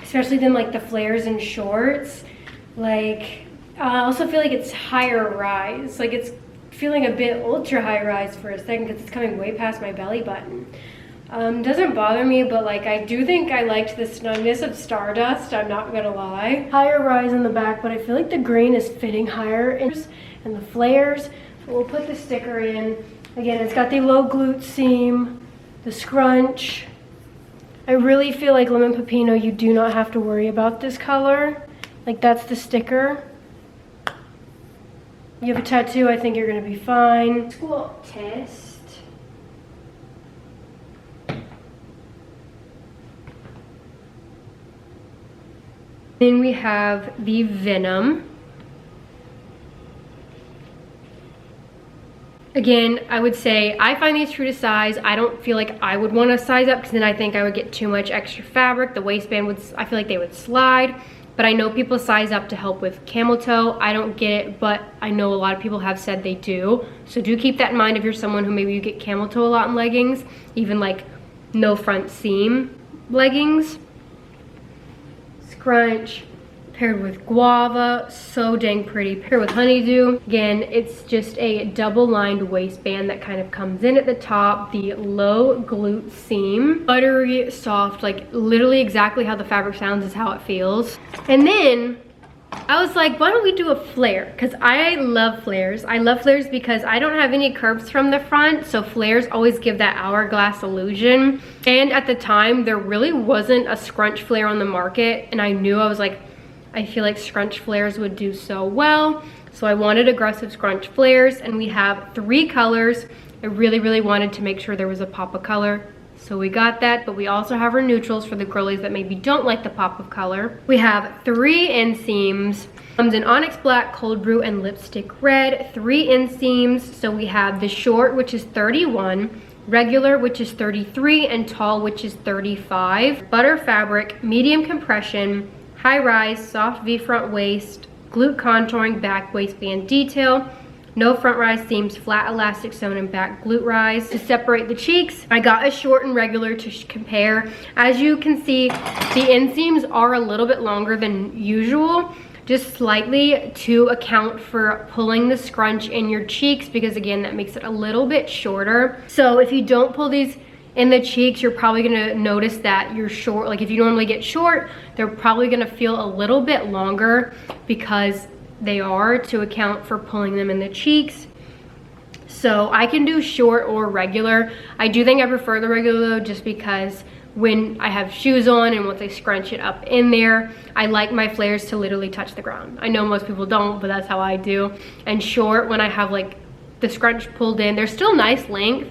especially than like the flares and shorts. Like I also feel like it's higher rise, like it's feeling a bit ultra high rise for a second because it's coming way past my belly button. Doesn't bother me, but like I do think I liked the snugness of Stardust, I'm not gonna lie. Higher rise in the back, but I feel like the green is fitting higher and the flares. So we'll put the sticker in. Again, it's got the low glute seam, the scrunch. I really feel like Lemon Pepino, you do not have to worry about this color. Like that's the sticker. You have a tattoo, I think you're gonna be fine. Squat test. Then we have the Venom. Again, I would say I find these true to size. I don't feel like I would want to size up because then I think I would get too much extra fabric. The waistband would, I feel like they would slide. But I know people size up to help with camel toe. I don't get it, but I know a lot of people have said they do. So do keep that in mind if you're someone who maybe you get camel toe a lot in leggings, even like no front seam leggings. Scrunch paired with guava, so dang pretty. Paired with honeydew. Again, it's just a double lined waistband that kind of comes in at the top. The low glute seam, buttery soft, like literally exactly how the fabric sounds is how it feels. And then I was like, why don't we do a flare? Because I love flares. I love flares because I don't have any curves from the front, so flares always give that hourglass illusion. And at the time, there really wasn't a scrunch flare on the market, and I knew, I was like, I feel like scrunch flares would do so well. So I wanted aggressive scrunch flares, and we have 3 colors. I really wanted to make sure there was a pop of color. So we got that, but we also have our neutrals for the girlies that maybe don't like the pop of color. We have 3 inseams. Comes in onyx black, cold brew, and lipstick red. 3 inseams. So we have the short, which is 31, regular, which is 33, and tall, which is 35. Butter fabric, medium compression, high rise, soft V front waist, glute contouring, back waistband detail. No front rise seams, flat elastic sewn and back glute rise. To separate the cheeks, I got a short and regular to compare. As you can see, the inseams are a little bit longer than usual, just slightly to account for pulling the scrunch in your cheeks, because again, that makes it a little bit shorter. So if you don't pull these in the cheeks, you're probably gonna notice that you're short. Like if you normally get short, they're probably gonna feel a little bit longer because they are, to account for pulling them in the cheeks. So I can do short or regular. I do think I prefer the regular though, just because when I have shoes on and once I scrunch it up in there, I like my flares to literally touch the ground. I know most people don't, but that's how I do. And short, when I have like the scrunch pulled in, they're still nice length,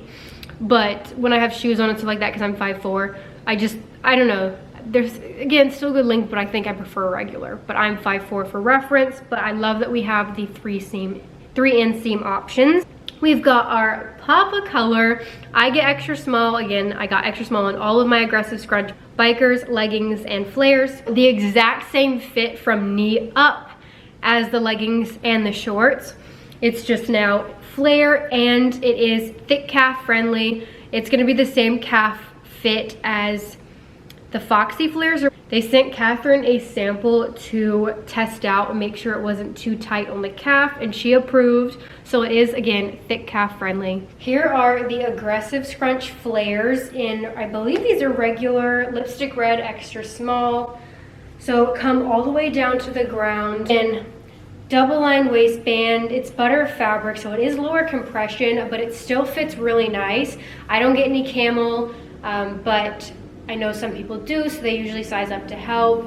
but when I have shoes on and stuff like that, because I'm 5'4", I don't know. There's, again, still good length, but I think I prefer regular. But I'm 5'4" for reference, but I love that we have the 3 inseam options. We've got our pop of color. I get extra small. Again, I got extra small on all of my aggressive scrunch, bikers, leggings, and flares. The exact same fit from knee up as the leggings and the shorts. It's just now flare, and it is thick calf friendly. It's gonna be the same calf fit as the Foxy flares. They sent Catherine a sample to test out and make sure it wasn't too tight on the calf, and she approved. So it is, again, thick calf friendly. Here are the aggressive scrunch flares in, I believe these are regular, lipstick red, extra small. So come all the way down to the ground. And double line waistband. It's butter fabric, so it is lower compression, but it still fits really nice. I don't get any camel, but I know some people do, so they usually size up to help.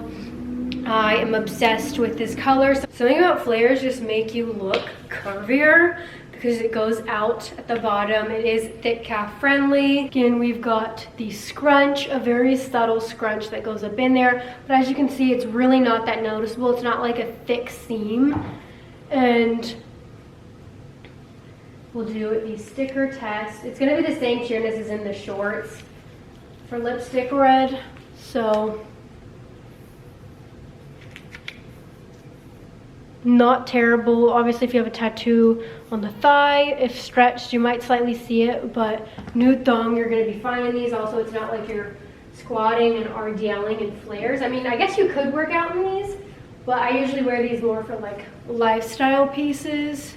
I am obsessed with this color. Something about flares just make you look curvier because it goes out at the bottom. It is thick calf friendly. Again, we've got the scrunch, a very subtle scrunch that goes up in there. But as you can see, it's really not that noticeable. It's not like a thick seam. And we'll do the sticker test. It's gonna be the same sheerness as in the shorts for lipstick red. So not terrible. Obviously, if you have a tattoo on the thigh, if stretched, you might slightly see it, but nude thong, you're gonna be fine in these. Also, it's not like you're squatting and RDLing in flares. I mean, I guess you could work out in these, but I usually wear these more for like lifestyle pieces.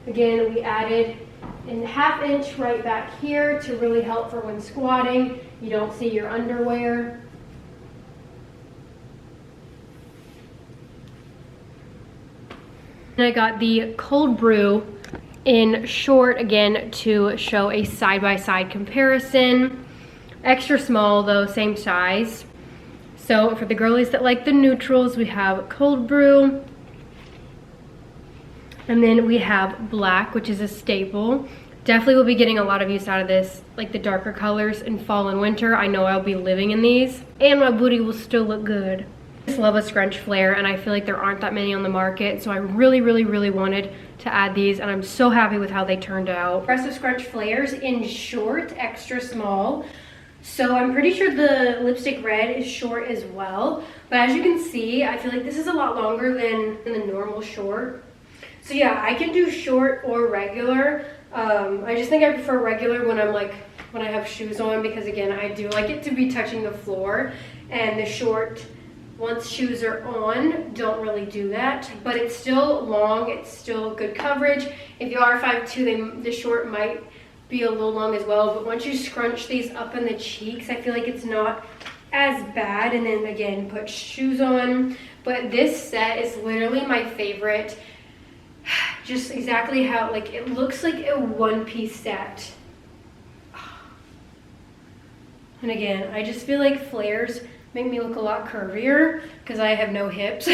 Again, we added in 1/2 inch right back here to really help for when squatting. You don't see your underwear. And I got the Cold Brew in short again to show a side-by-side comparison. Extra small though, same size. So for the girlies that like the neutrals, we have Cold Brew. And then we have black, which is a staple. Definitely will be getting a lot of use out of this, like the darker colors in fall and winter. I know I'll be living in these. And my booty will still look good. I just love a scrunch flare, and I feel like there aren't that many on the market. So I really wanted to add these, and I'm so happy with how they turned out. Aggressive scrunch flares in short, extra small. So I'm pretty sure the lipstick red is short as well. But as you can see, I feel like this is a lot longer than the normal short. So yeah, I can do short or regular. I just think I prefer regular when I have shoes on, because again, I do like it to be touching the floor, and the short, once shoes are on, don't really do that. But it's still long, it's still good coverage. If you are 5'2", then the short might be a little long as well, but once you scrunch these up in the cheeks, I feel like it's not as bad. And then again, put shoes on. But this set is literally my favorite. Just exactly how, like, it looks like a one-piece set. And again, I just feel like flares make me look a lot curvier because I have no hips.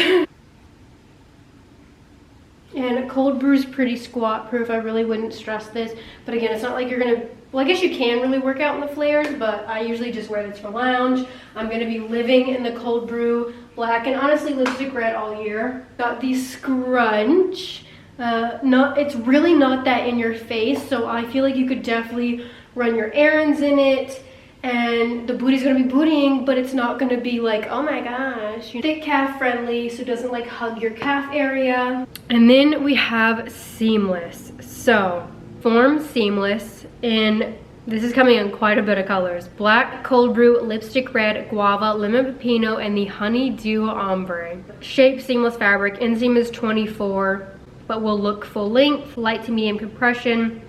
And Cold Brew's pretty squat proof. I really wouldn't stress this, but again, it's not like you're gonna, well, I guess you can really work out in the flares, but I usually just wear this for lounge. I'm gonna be living in the Cold Brew black and honestly lipstick red all year. Got the scrunch. It's really not that in your face, so I feel like you could definitely run your errands in it, and the booty's gonna be bootying, but it's not gonna be like, oh my gosh. Thick calf friendly, so it doesn't like hug your calf area. And then we have seamless. So form seamless, and this is coming in quite a bit of colors. Black, Cold Brew, lipstick red, guava, lemon pepino, and the honeydew ombre. Shape seamless fabric, inseam is 24. But will look full length, light to medium compression,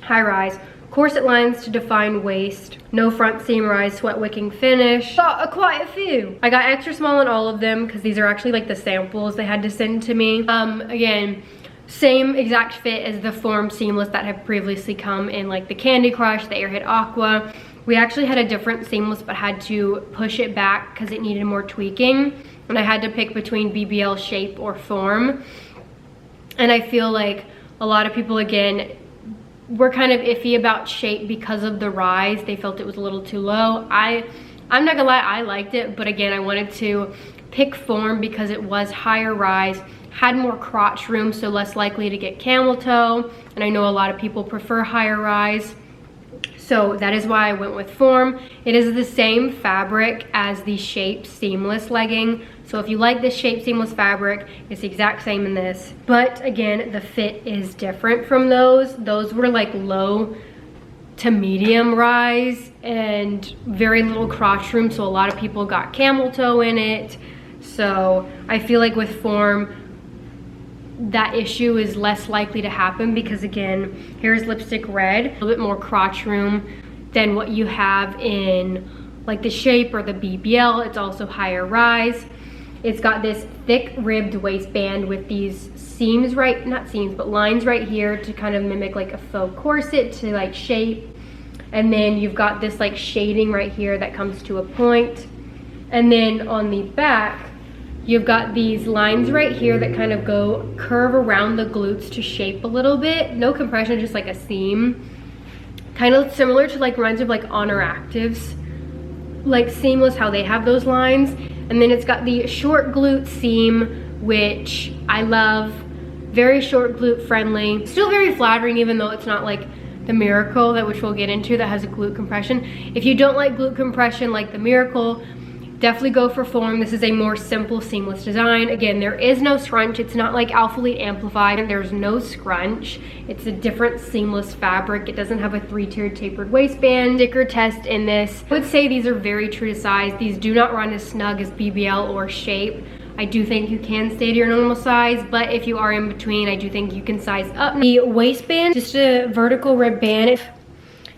high rise, corset lines to define waist, no front seam rise, sweat wicking finish. Got quite a few. I got extra small in all of them because these are actually like the samples they had to send to me. Again, same exact fit as the form seamless that have previously come in like the Candy Crush, the Airhead Aqua. We actually had a different seamless but had to push it back because it needed more tweaking, and I had to pick between BBL shape or form. And I feel like a lot of people, again, were kind of iffy about shape because of the rise. They felt it was a little too low. I'm not gonna lie, I liked it, but again, I wanted to pick form because it was higher rise, had more crotch room, so less likely to get camel toe. And I know a lot of people prefer higher rise. So that is why I went with form. It is the same fabric as the Shape Seamless legging. So if you like this Shape Seamless fabric, it's the exact same in this. But again, the fit is different from those. Those were like low to medium rise and very little crotch room. So a lot of people got camel toe in it. So I feel like with form, that issue is less likely to happen because again, here's lipstick red, a little bit more crotch room than what you have in like the Shape or the BBL. It's also higher rise. It's got this thick ribbed waistband with these seams, right, not seams, but lines right here to kind of mimic like a faux corset to like shape. And then you've got this like shading right here that comes to a point. And then on the back, you've got these lines right here that kind of go curve around the glutes to shape a little bit. No compression, just like a seam. Kind of similar to like, reminds me of like Honor Active's like seamless, how they have those lines. And then it's got the short glute seam, which I love. Very short glute friendly. Still very flattering, even though it's not like the Miracle, that which we'll get into, that has a glute compression. If you don't like glute compression like the Miracle, definitely go for form. This is a more simple seamless design. Again, there is no scrunch. It's not like Alpha Elite Amplified, and there's no scrunch. It's a different seamless fabric. It doesn't have a 3-tiered tapered waistband. Sticker test in this, I would say these are very true to size. These do not run as snug as BBL or Shape. I do think you can stay to your normal size, but if you are in between, I do think you can size up. The waistband, just a vertical rib band.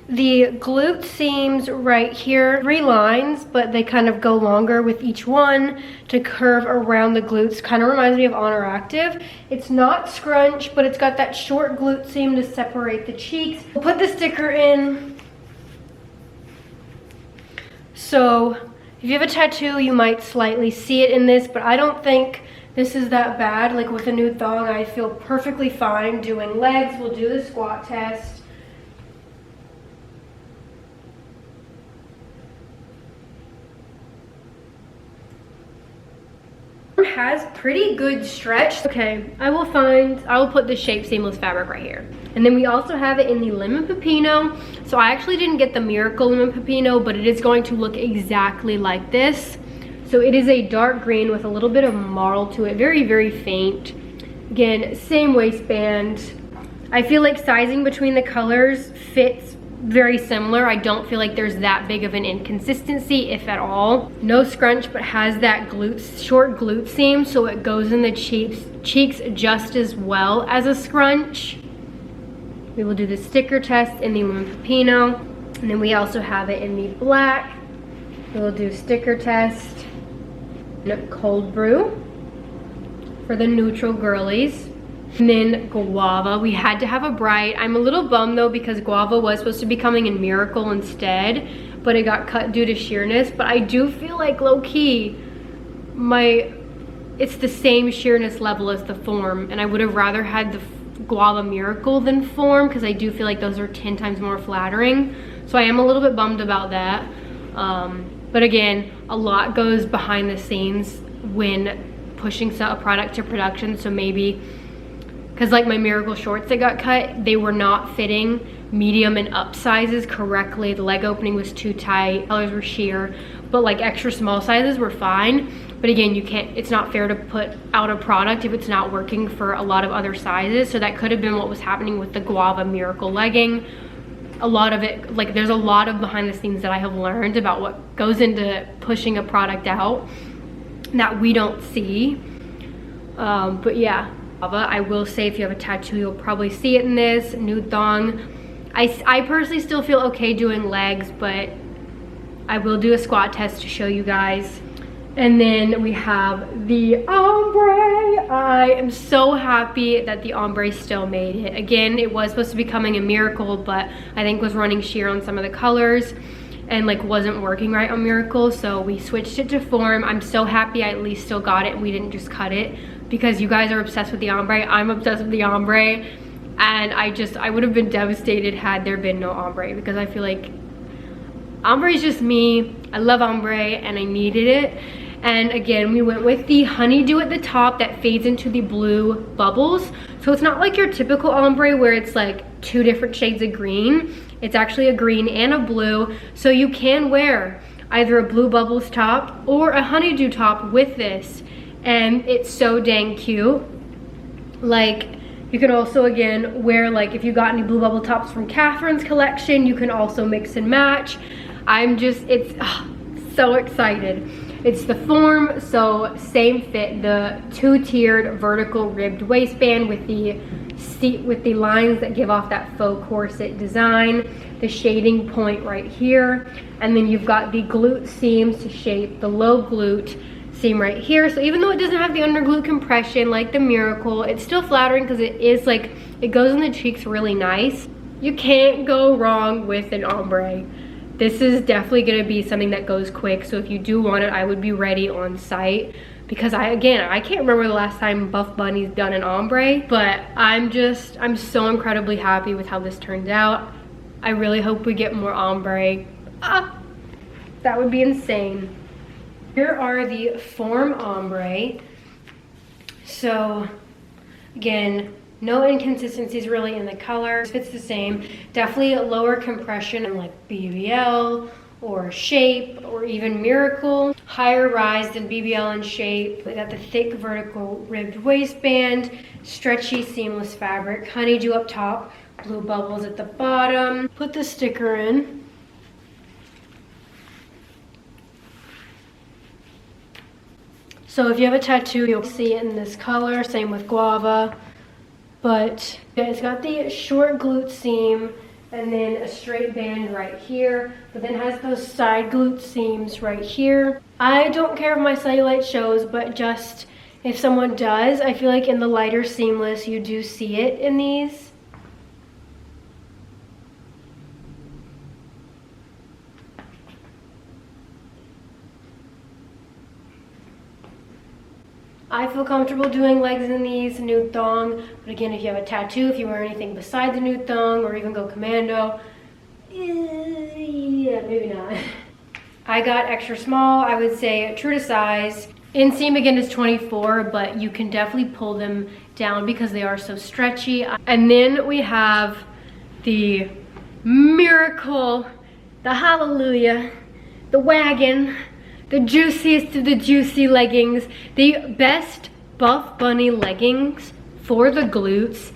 The glute seams right here, 3 lines, but they kind of go longer with each one to curve around the glutes. Kind of reminds me of Honor Active. It's not scrunch, but it's got that short glute seam to separate the cheeks. We'll put the sticker in. So if you have a tattoo, you might slightly see it in this, but I don't think this is that bad. Like with a nude thong, I feel perfectly fine doing legs. We'll do the squat test. Has pretty good stretch. Okay, I will put the shape seamless fabric right here. And then we also have it in the lemon pepino. So I actually didn't get the Miracle lemon pepino, but it is going to look exactly like this. So it is a dark green with a little bit of marl to it, very, very faint. Again, same waistband. I feel like sizing between the colors fits very similar. I don't feel like there's that big of an inconsistency, if at all. No scrunch, but has that short glute seam, so it goes in the cheeks just as well as a scrunch. We will do the sticker test in the lemon pepino, and then we also have it in the black. We will do sticker test in cold brew for the neutral girlies. And then guava, we had to have a bright. I'm a little bummed though because guava was supposed to be coming in Miracle instead, but it got cut due to sheerness. But I do feel like low-key, it's the same sheerness level as the Form, and I would have rather had the guava Miracle than Form because I do feel like those are 10 times more flattering. So I am a little bit bummed about that. But again, a lot goes behind the scenes when pushing a product to production, so maybe because like my Miracle shorts that got cut, they were not fitting medium and up sizes correctly. The leg opening was too tight, colors were sheer, but like extra small sizes were fine. But again, it's not fair to put out a product if it's not working for a lot of other sizes. So that could have been what was happening with the Guava Miracle legging. A lot of it, like there's a lot of behind the scenes that I have learned about what goes into pushing a product out that we don't see. But yeah. I will say if you have a tattoo, you'll probably see it in this nude thong. I personally still feel okay doing legs, but I will do a squat test to show you guys. And then we have the ombre. I am so happy that the ombre still made it. Again, it was supposed to be coming in Miracle, but I think was running sheer on some of the colors and like wasn't working right on Miracle, so we switched it to Form. I'm so happy I at least still got it and we didn't just cut it, because you guys are obsessed with the ombre. I'm obsessed with the ombre, and I would have been devastated had there been no ombre, because I feel like ombre is just me. I love ombre and I needed it. And again, we went with the honeydew at the top that fades into the blue bubbles. So it's not like your typical ombre where it's like 2 different shades of green. It's actually a green and a blue. So you can wear either a blue bubbles top or a honeydew top with this. And it's so dang cute. Like, you can also again wear, like if you got any blue bubble tops from Catherine's collection, you can also mix and match. So excited. It's the Form, so same fit, the 2-tiered vertical ribbed waistband with the lines that give off that faux corset design, the shading point right here, and then you've got the glute seams to shape the low glute seam right here. So even though it doesn't have the under glute compression like the Miracle, it's still flattering because it is like, it goes in the cheeks really nice. You can't go wrong with an ombre. This is definitely going to be something that goes quick, so if you do want it, I would be ready on site, because I can't remember the last time Buffbunny's done an ombre, but I'm so incredibly happy with how this turned out. I really hope we get more ombre. That would be insane. Here are the Form ombre. So again, no inconsistencies really in the color. It fits the same. Definitely a lower compression in like BBL or Shape or even Miracle. Higher rise than BBL and Shape. We got the thick vertical ribbed waistband, stretchy seamless fabric, honeydew up top, blue bubbles at the bottom. Put the sticker in. So if you have a tattoo, you'll see it in this color, same with guava. But it's got the short glute seam and then a straight band right here, but then has those side glute seams right here. I don't care if my cellulite shows, but just if someone does, I feel like in the lighter seamless, you do see it in these. I feel comfortable doing legs in these, nude thong, but again, if you have a tattoo, if you wear anything beside the nude thong or even go commando, yeah, maybe not. I got extra small, I would say true to size. Inseam again is 24, but you can definitely pull them down because they are so stretchy. And then we have the miracle, the hallelujah, the wagon, the juiciest of the juicy leggings, the best Buffbunny leggings for the glutes,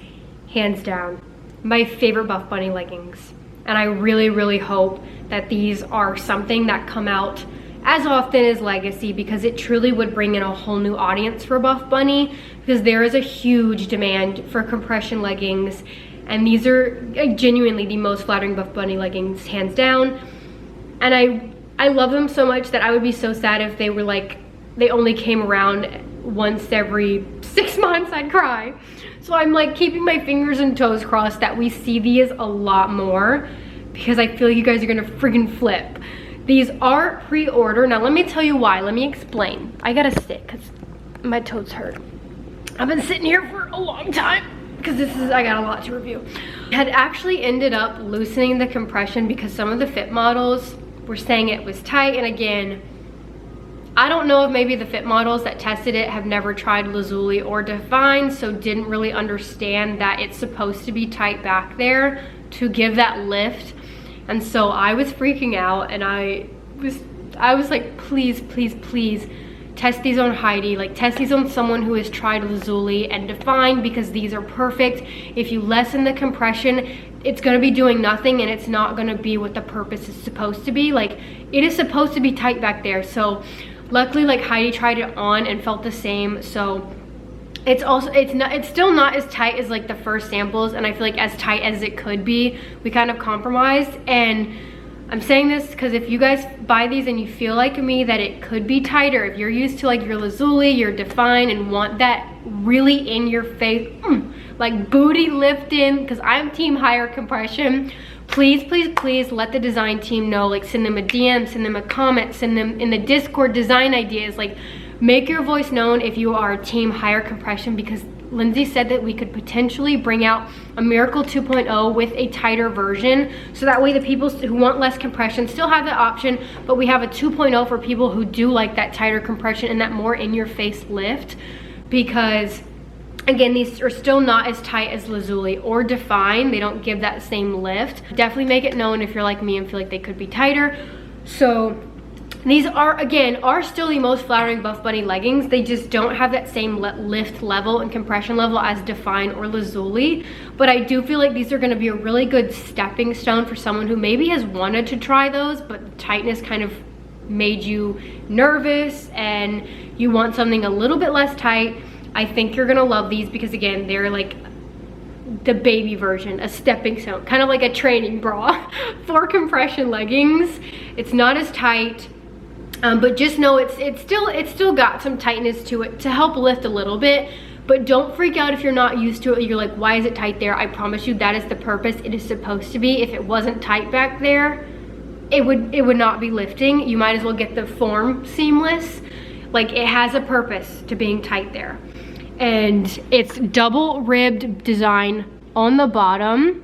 hands down. My favorite Buffbunny leggings. And I really, really hope that these are something that come out as often as Legacy, because it truly would bring in a whole new audience for Buffbunny, because there is a huge demand for compression leggings, and these are genuinely the most flattering Buffbunny leggings, hands down. And I love them so much that I would be so sad if they were like, they only came around once every 6 months. I'd cry. So I'm like keeping my fingers and toes crossed that we see these a lot more, because I feel like you guys are gonna friggin' flip. These are pre-order. Now let me tell you why, let me explain. I gotta sit because my toes hurt. I've been sitting here for a long time because I got a lot to review. I had actually ended up loosening the compression because some of the fit models were saying it was tight, and again, I don't know if maybe the fit models that tested it have never tried lazuli or DFYNE, so didn't really understand that it's supposed to be tight back there to give that lift. And so I was freaking out, and I was like, please, please, please test these on Heidi, like test these on someone who has tried lazuli and DFYNE, because these are perfect. If you lessen the compression, it's gonna be doing nothing, and it's not gonna be what the purpose is supposed to be. Like, it is supposed to be tight back there. So luckily, like, Heidi tried it on and felt the same. So it's still not as tight as like the first samples, and I feel like as tight as it could be, we kind of compromised. And I'm saying this because if you guys buy these and you feel like me that it could be tighter, if you're used to like your lazuli, your DFYNE, and want that really in your face, like booty lifting, because I'm team higher compression, please, please, please let the design team know. Like, send them a DM, send them a comment, send them in the Discord design ideas. Like, make your voice known if you are team higher compression, because Lindsay said that we could potentially bring out a Miracle 2.0 with a tighter version, so that way the people who want less compression still have the option, but we have a 2.0 for people who do like that tighter compression and that more in your face lift. Because again, these are still not as tight as lazuli or DFYNE. They don't give that same lift. Definitely make it known if you're like me and feel like they could be tighter. So these are, again, are still the most flattering Buffbunny leggings. They just don't have that same lift level and compression level as DFYNE or lazuli. But I do feel like these are gonna be a really good stepping stone for someone who maybe has wanted to try those, but the tightness kind of made you nervous and you want something a little bit less tight. I think you're gonna love these, because again, they're like the baby version, a stepping stone, kind of like a training bra for compression leggings. It's not as tight. But just know it's still got some tightness to it to help lift a little bit. But don't freak out if you're not used to it. You're like, why is it tight there? I promise you that is the purpose. It is supposed to be. If it wasn't tight back there, it would not be lifting. You might as well get the form seamless. Like, it has a purpose to being tight there. And it's double ribbed design on the bottom.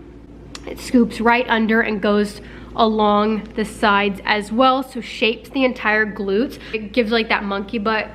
It scoops right under and goes along the sides as well, so shapes the entire glutes. It gives like that monkey butt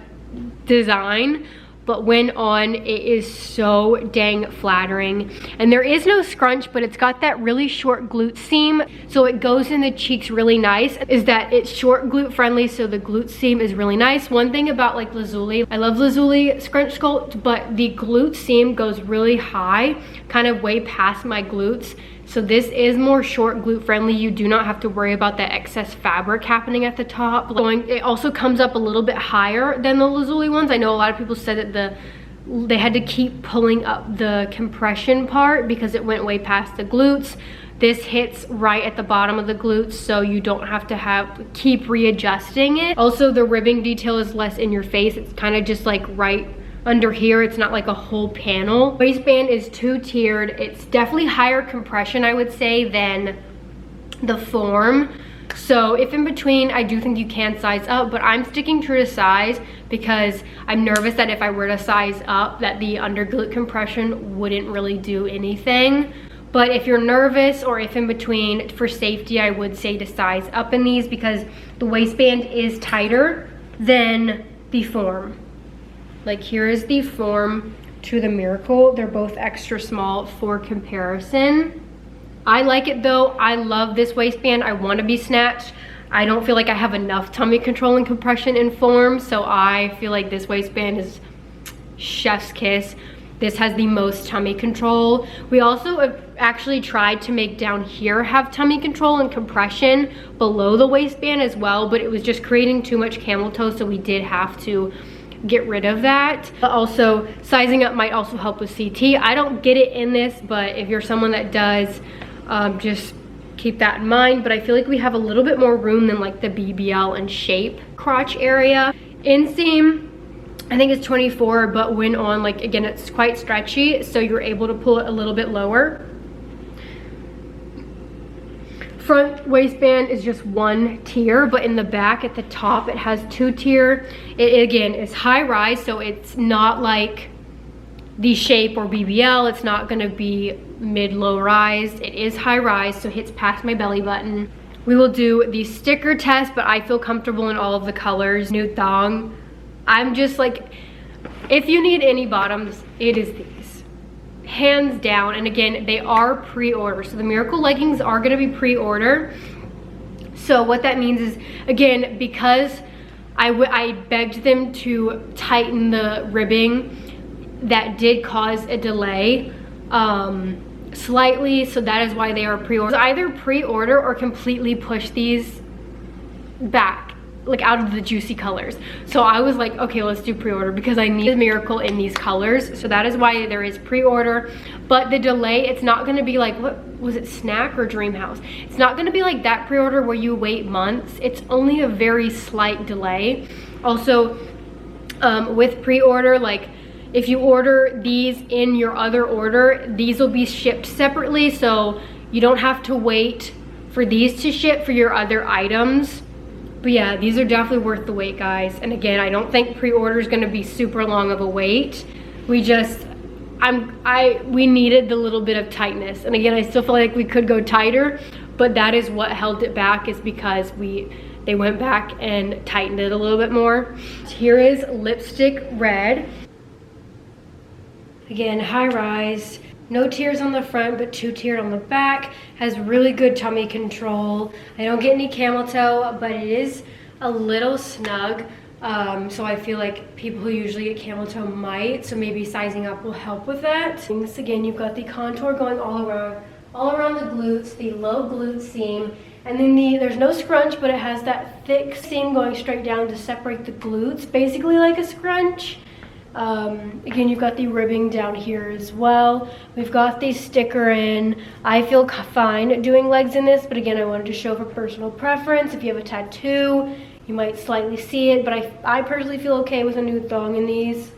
design, but when on, it is so dang flattering. And there is no scrunch, but it's got that really short glute seam, so it goes in the cheeks really nice. Is that it's short glute friendly, so the glute seam is really nice. One thing about like lazuli, I love lazuli scrunch sculpt, but the glute seam goes really high, kind of way past my glutes. So this is more short glute friendly. You do not have to worry about that excess fabric happening at the top. It also comes up a little bit higher than the Lazuli ones. I know a lot of people said that they had to keep pulling up the compression part because it went way past the glutes. This hits right at the bottom of the glutes, so you don't have to keep readjusting it. Also, the ribbing detail is less in your face. It's kind of just like right under here. It's not like a whole panel. Waistband is 2-tiered. It's definitely higher compression, I would say, than the Form. So if in between, I do think you can size up, but I'm sticking true to size because I'm nervous that if I were to size up, that the under glute compression wouldn't really do anything. But if you're nervous or if in between, for safety, I would say to size up in these because the waistband is tighter than the Form. Like here is the Form to the Miracle. They're both extra small for comparison. I like it though. I love this waistband. I want to be snatched. I don't feel like I have enough tummy control and compression in Form, so I feel like this waistband is chef's kiss. This has the most tummy control. We also actually tried to make down here have tummy control and compression below the waistband as well, but it was just creating too much camel toe, so we did have to get rid of that. But also, sizing up might also help with CT. I don't get it in this, but if you're someone that does, just keep that in mind. But I feel like we have a little bit more room than like the BBL and Shape crotch area. Inseam, I think it's 24, but when on, like again, it's quite stretchy, so you're able to pull it a little bit lower. Front waistband is just 1 tier, but in the back at the top, it has 2 tier. It again is high rise, so it's not like the Shape or BBL. It's not gonna be mid-low rise. It is high rise, so it hits past my belly button. We will do the sticker test, but I feel comfortable in all of the colors. Nude thong. I'm just like, if you need any bottoms, it is these. Hands down. And again, they are pre-order. So the Miracle leggings are gonna be pre-order. So what that means is, again, because I begged them to tighten the ribbing, that did cause a delay slightly. So that is why they are pre-order. Either pre-order or completely push these back, like out of the juicy colors. So I was like, okay, let's do pre-order because I need a Miracle in these colors. So that is why there is pre-order. But the delay, it's not gonna be like, what was it, Snack or Dream House? It's not gonna be like that pre-order where you wait months. It's only a very slight delay. Also, with pre-order, like if you order these in your other order, these will be shipped separately. So you don't have to wait for these to ship for your other items. But yeah, these are definitely worth the wait, guys. And again, I don't think pre-order is gonna be super long of a wait. We just, we needed the little bit of tightness. And again, I still feel like we could go tighter, but that is what held it back, is because they went back and tightened it a little bit more. Here is Lipstick Red. Again, high rise. No tiers on the front, but 2-tiered on the back. Has really good tummy control. I don't get any camel toe, but it is a little snug. So I feel like people who usually get camel toe might, so maybe sizing up will help with that. Again, you've got the contour going all around the glutes, the low glute seam, and then there's no scrunch, but it has that thick seam going straight down to separate the glutes, basically like a scrunch. Again, you've got the ribbing down here as well. We've got the sticker in. I feel fine doing legs in this, but again, I wanted to show for personal preference. If you have a tattoo, you might slightly see it, but I personally feel okay with a nude thong in these.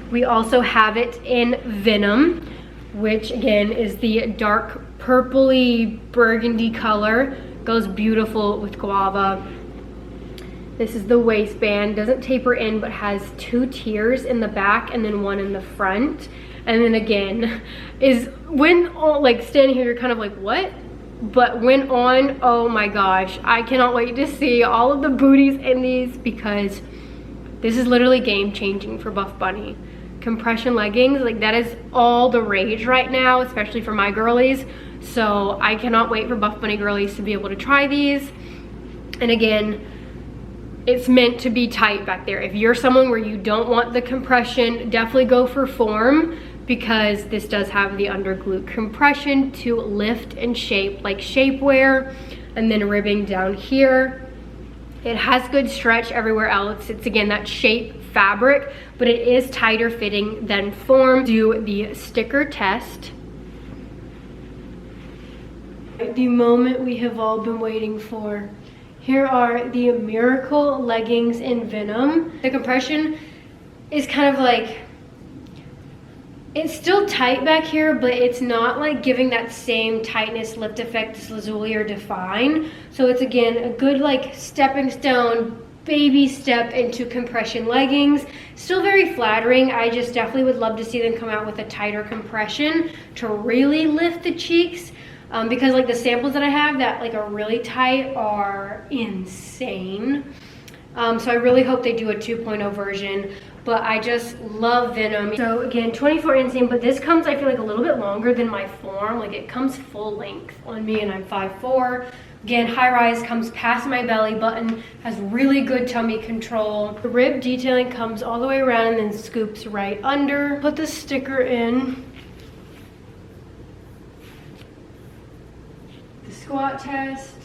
We also have it in Venom, which again is the dark purpley burgundy color. Goes beautiful with guava. This is the waistband. Doesn't taper in, but has 2 tiers in the back and then 1 in the front. And then again, is when like standing here, you're kind of like, what? But when on, oh my gosh, I cannot wait to see all of the booties in these, because this is literally game changing for Buffbunny. Compression leggings, like that is all the rage right now, especially for my girlies. So I cannot wait for Buffbunny girlies to be able to try these. And again, it's meant to be tight back there. If you're someone where you don't want the compression, definitely go for Form, because this does have the under glute compression to lift and shape like shapewear, and then ribbing down here. It has good stretch everywhere else. It's again that shape fabric, but it is tighter fitting than Form. Do the sticker test. The moment we have all been waiting for. Here are the Miracle leggings in Venom. The compression is kind of like, it's still tight back here, but it's not like giving that same tightness lift effect as Lazuli or DFYNE. So it's again a good like stepping stone, baby step into compression leggings. Still very flattering. I just definitely would love to see them come out with a tighter compression to really lift the cheeks. Because like the samples that I have that like are really tight are insane. So I really hope they do a 2.0 version, but I just love Venom. So again, 24 inseam, but this comes, I feel like, a little bit longer than my Form. Like it comes full length on me, and I'm 5'4". Again, high rise, comes past my belly button, has really good tummy control. The rib detailing comes all the way around and then scoops right under. Put the sticker in. The squat test.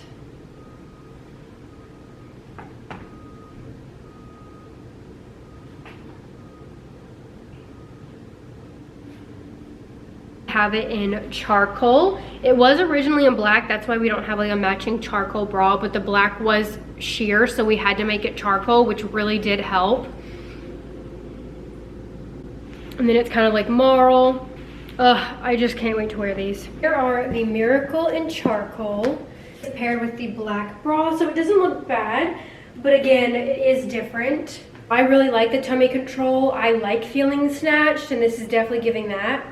Have it in charcoal. It was originally in black, that's why we don't have like a matching charcoal bra, but the black was sheer, so we had to make it charcoal, which really did help. And then it's kind of like marl. Ugh, I just can't wait to wear these. Here are the Miracle in charcoal. It's paired with the black bra, so it doesn't look bad, but again, it is different. I really like the tummy control. I like feeling snatched, and this is definitely giving that.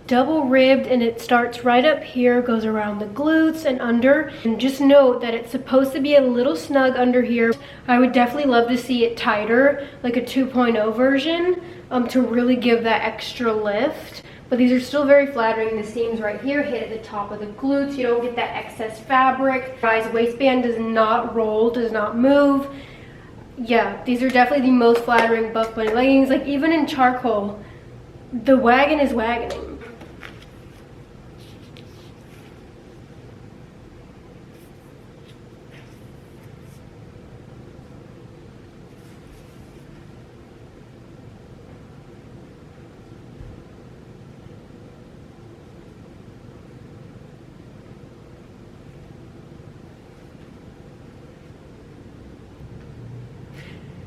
Double ribbed, and it starts right up here, goes around the glutes and under. And just note that it's supposed to be a little snug under here. I would definitely love to see it tighter, like a 2.0 version, to really give that extra lift. But these are still very flattering. The seams right here hit at the top of the glutes. You don't get that excess fabric. Guys, waistband does not roll, does not move. Yeah, these are definitely the most flattering Buffbunny leggings. Like even in charcoal, the wagon is wagoning.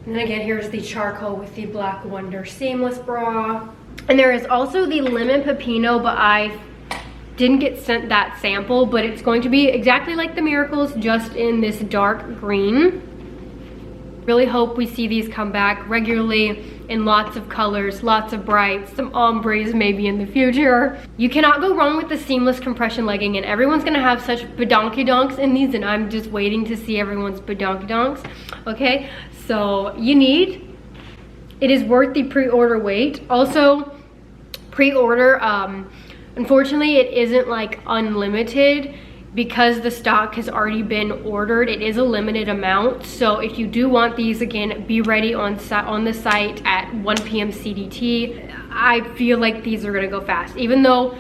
And then again, here's the charcoal with the Black Wonder seamless bra. And there is also the Lemon Pepino, but I didn't get sent that sample, but it's going to be exactly like the Miracles, just in this dark green. Really hope we see these come back regularly in lots of colors, lots of brights, some ombres maybe in the future. You cannot go wrong with the seamless compression legging, and everyone's gonna have such badonkadonks in these, and I'm just waiting to see everyone's badonkadonks, okay? So it is worth the pre-order wait. Also, pre-order, unfortunately it isn't like unlimited, because the stock has already been ordered. It is a limited amount, so if you do want these, again, be ready on the site at 1 p.m. CDT. I feel like these are gonna go fast, even though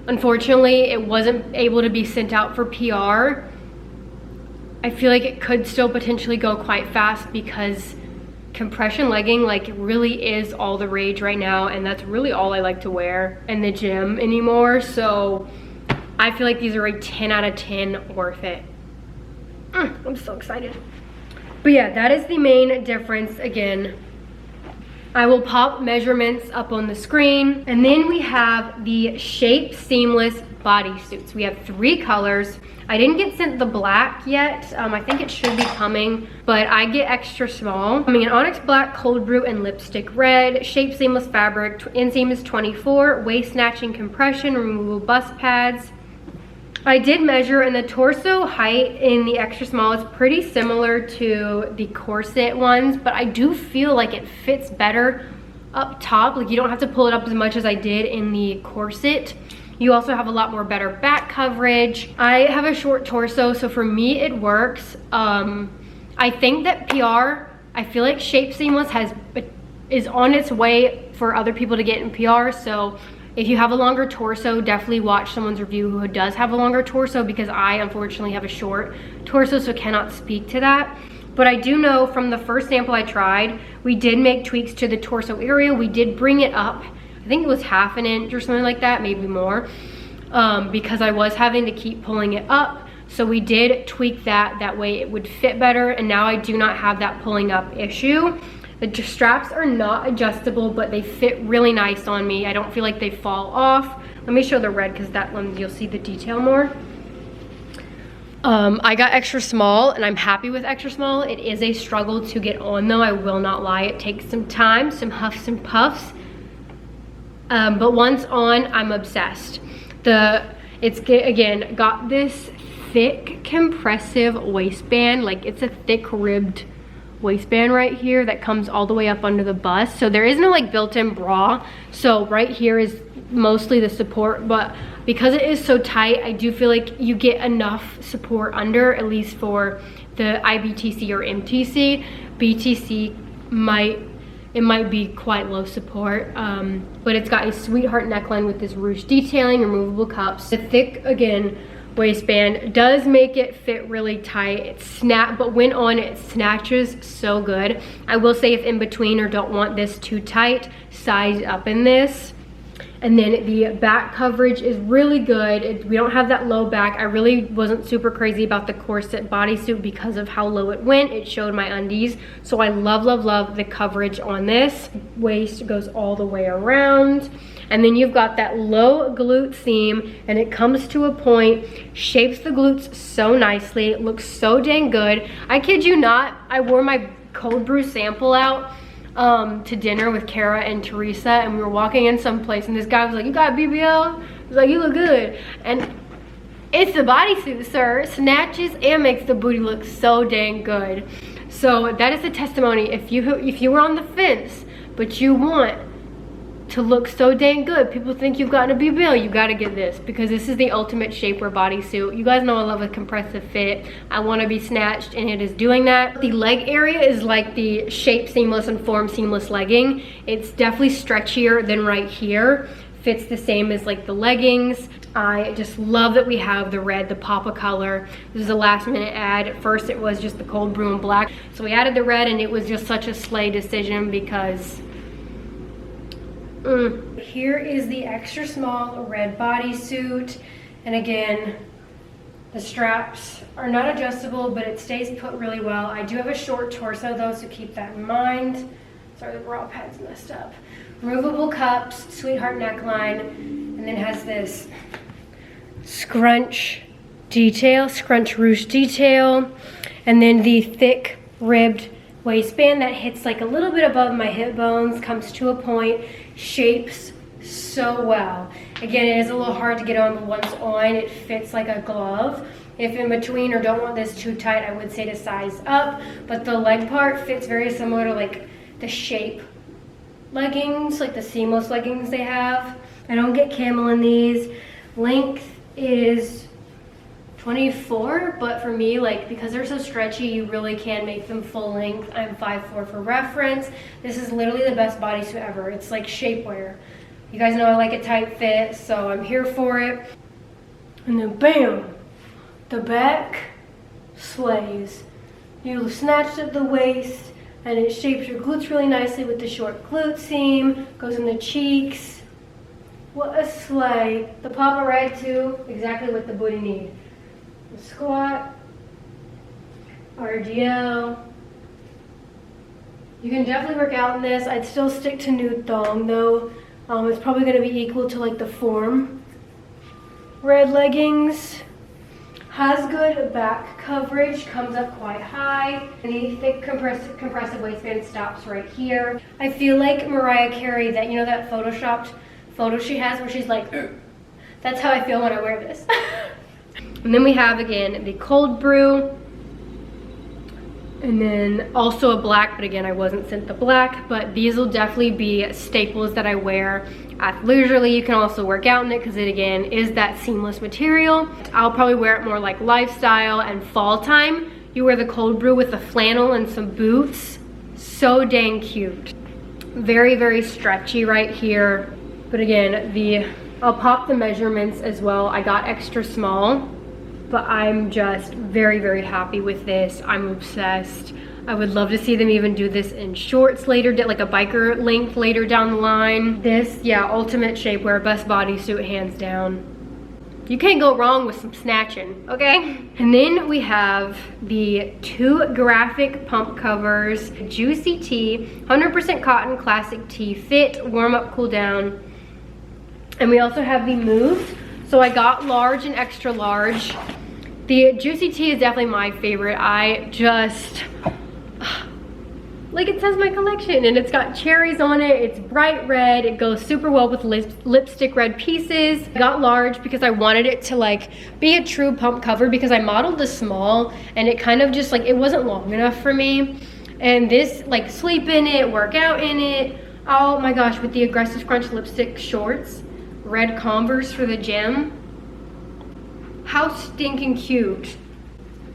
unfortunately it wasn't able to be sent out for PR. I feel like it could still potentially go quite fast, because compression legging like really is all the rage right now, and that's really all I like to wear in the gym anymore. So I feel like these are a 10 out of 10 worth it. I'm so excited. But yeah, that is the main difference. Again, I will pop measurements up on the screen. And then we have the Shape Seamless bodysuits. We have 3 colors. I didn't get sent the black yet. I think it should be coming, but I get extra small. I mean, onyx black, cold brew, and lipstick red. Shape Seamless fabric. Inseam is 24. Waist snatching compression. Removable bust pads. I did measure, and the torso height in the extra small is pretty similar to the corset ones, but I do feel like it fits better up top. Like you don't have to pull it up as much as I did in the corset. You also have a lot more better back coverage. I have a short torso, so for me it works. I think that PR, I feel like Shape Seamless is on its way for other people to get in PR. So if you have a longer torso, definitely watch someone's review who does have a longer torso, because I unfortunately have a short torso, so cannot speak to that. But I do know from the first sample I tried, we did make tweaks to the torso area. We did bring it up. I think it was half an inch or something like that, maybe more, because I was having to keep pulling it up. So we did tweak that way it would fit better, and now I do not have that pulling up issue. The straps are not adjustable, but they fit really nice on me. I don't feel like they fall off. Let me show the red, because that one you'll see the detail more. I got extra small, and I'm happy with extra small. It is a struggle to get on though, I will not lie. It takes some time, some huffs and puffs. But once on, I'm obsessed. It's again got this thick compressive waistband, like it's a thick ribbed waistband right here that comes all the way up under the bust. So there is no like built-in bra, so right here is mostly the support, but because it is so tight, I do feel like you get enough support under, at least for the IBTC or MTC. BTC might be quite low support, but it's got a sweetheart neckline with this ruche detailing, removable cups. The thick, again, waistband does make it fit really tight. But when on, it snatches so good. I will say, if in between or don't want this too tight, size up in this. And then the back coverage is really good. We don't have that low back. I really wasn't super crazy about the corset bodysuit because of how low it went. It showed my undies. So I love, love, love the coverage on this. Waist goes all the way around. And then you've got that low glute seam, and it comes to a point, shapes the glutes so nicely. It looks so dang good. I kid you not, I wore my cold brew sample out to dinner with Kara and Teresa, and we were walking in some place, and this guy was like, "You got BBL?" I was like, "You look good." And it's the bodysuit, sir. It snatches and makes the booty look so dang good. So that is a testimony. If you were on the fence, but you want to look so dang good, people think you've gotten a BBL, you gotta get this, because this is the ultimate shapewear bodysuit. You guys know I love a compressive fit. I want to be snatched, and it is doing that. The leg area is like the Shape Seamless and Form Seamless legging. It's definitely stretchier than right here. Fits the same as like the leggings. I just love that we have the red, the pop of color. This is a last minute ad. At first it was just the cold brew and black, so we added the red, and it was just such a slay decision because Here is the extra small red bodysuit, and again, the straps are not adjustable, but it stays put really well. I do have a short torso though, so keep that in mind. Sorry, the bra pad's messed up. Removable cups, sweetheart neckline, and then has this scrunch detail, scrunch ruche detail, and then the thick ribbed waistband that hits like a little bit above my hip bones, comes to a point, shapes so well. Again, it is a little hard to get on, but once on, it fits like a glove. If in between or don't want this too tight, I would say to size up, but the leg part fits very similar to like the Shape leggings, like the seamless leggings they have. I don't get camel in these. Length is 24, but for me, like, because they're so stretchy, you really can make them full length. I'm 5'4" for reference. This is literally the best bodysuit ever. It's like shapewear. You guys know I like a tight fit, so I'm here for it. And then bam, the back slays. You snatched at the waist, and it shapes your glutes really nicely with the short glute seam, goes in the cheeks. What a slay. The pop of red too, exactly what the booty need. The squat, RDL. You can definitely work out in this. I'd still stick to nude thong though. It's probably gonna be equal to like the Form red leggings. Has good back coverage, comes up quite high. And the thick compressive waistband stops right here. I feel like Mariah Carey, that, you know, that photoshopped photo she has where she's like, that's how I feel when I wear this. And then we have, again, the cold brew And then also a black, but again, I wasn't sent the black, but these will definitely be staples that I wear leisurely. You can also work out in it because it again is that seamless material. I'll probably wear it more like lifestyle and fall time. You wear the cold brew with the flannel and some boots. So dang cute. Very, very stretchy right here. But again, I'll pop the measurements as well. I got extra small. But I'm just very, very happy with this. I'm obsessed. I would love to see them even do this in shorts later, like a biker length later down the line. This, yeah, ultimate shapewear, best bodysuit, hands down. You can't go wrong with some snatching, okay? And then we have the 2 graphic pump covers, Juicy Tee, 100% cotton classic tee, fit, warm up, cool down. And we also have the Move. So I got large and extra large. The Juicy Tee is definitely my favorite. I just, like it says my collection, and it's got cherries on it. It's bright red. It goes super well with lipstick red pieces. I got large because I wanted it to like be a true pump cover because I modeled the small and it kind of just like, it wasn't long enough for me. And this, like sleep in it, work out in it. Oh my gosh, with the Aggressive Scrunch lipstick shorts. Red Converse for the gym. How stinking cute.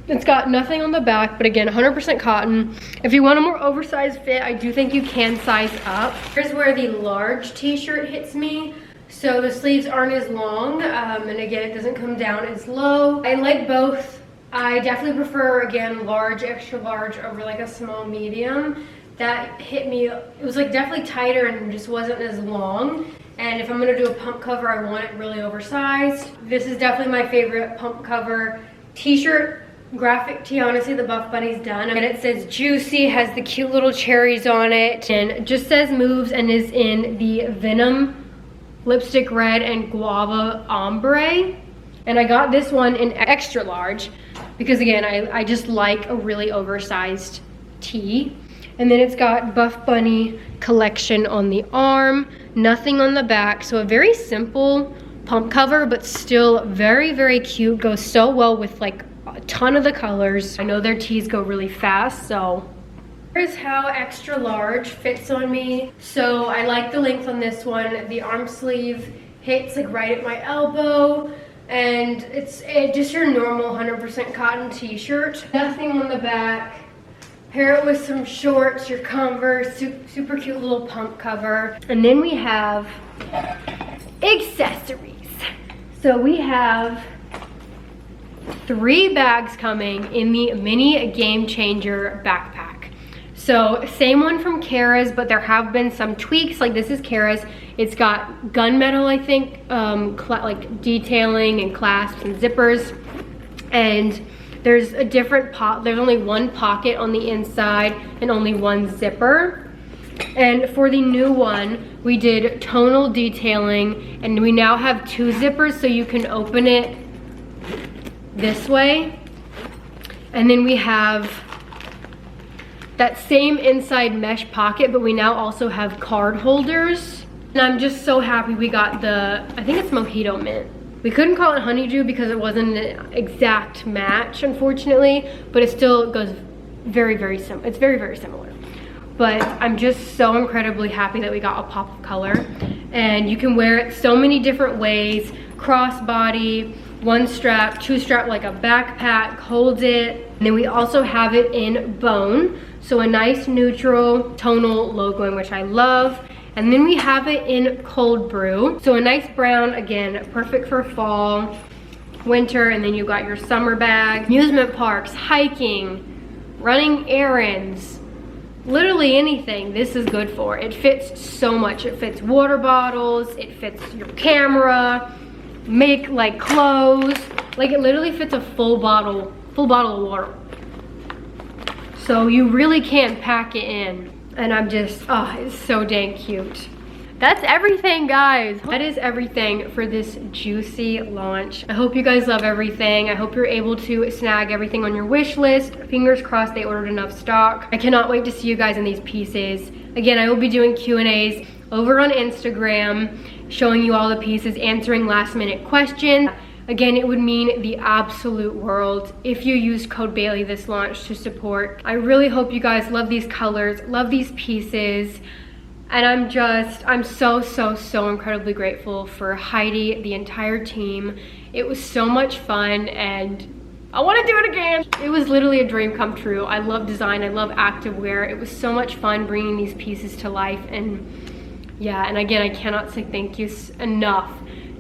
It's got nothing on the back, but again, 100% cotton. If you want a more oversized fit, I do think you can size up. Here's where the large t-shirt hits me. So the sleeves aren't as long, and again, it doesn't come down as low. I like both. I definitely prefer, again, large, extra large over like a small medium. That hit me, it was like definitely tighter and just wasn't as long. And if I'm gonna do a pump cover, I want it really oversized. This is definitely my favorite pump cover t-shirt, graphic tee. Honestly, the Buffbunny's done. And it says Juicy, has the cute little cherries on it, and it just says Moves and is in the Venom lipstick red and guava ombre. And I got this one in extra large because again, I just like a really oversized tee. And then it's got Buffbunny collection on the arm, nothing on the back. So a very simple pump cover, but still very, very cute. Goes so well with like a ton of the colors. I know their tees go really fast, so. Here's how extra large fits on me. So I like the length on this one. The arm sleeve hits like right at my elbow. And it's just your normal 100% cotton t-shirt. Nothing on the back. Pair it with some shorts, your Converse, super cute little pump cover. And then we have accessories. So we have 3 bags coming in the mini Game Changer backpack. So same one from Kara's, but there have been some tweaks. Like this is Kara's. It's got gunmetal, I think, like detailing and clasps and zippers. And there's a different there's only 1 pocket on the inside and only 1 zipper. And for the new one, we did tonal detailing, and we now have 2 zippers, so you can open it this way. And then we have that same inside mesh pocket, but we now also have card holders. And I'm just so happy we got the, I think it's Mojito Mint. We couldn't call it honeydew because it wasn't an exact match, unfortunately, but it still goes very, very similar. It's very, very similar. But I'm just so incredibly happy that we got a pop of color. And you can wear it so many different ways. Crossbody, 1 strap, 2 strap, like a backpack, holds it. And then we also have it in bone. So a nice neutral tonal logoing, which I love. And then we have it in cold brew. So a nice brown, again, perfect for fall, winter, and then you've got your summer bag. Amusement parks, hiking, running errands, literally anything this is good for. It fits so much. It fits water bottles, it fits your camera, make like clothes. Like it literally fits a full bottle of water. So you really can't pack it in. And I'm just, oh, it's so dang cute. That's everything, guys. That is everything for this Juicy launch. I hope you guys love everything. I hope you're able to snag everything on your wish list. Fingers crossed they ordered enough stock. I cannot wait to see you guys in these pieces. Again, I will be doing Q&As over on Instagram, showing you all the pieces, answering last minute questions. Again, it would mean the absolute world if you used code Bailey this launch to support. I really hope you guys love these colors, love these pieces. And I'm so incredibly grateful for Heidi, the entire team. It was so much fun and I want to do it again. It was literally a dream come true. I love design, I love activewear. It was so much fun bringing these pieces to life. And yeah, and again, I cannot say thank you enough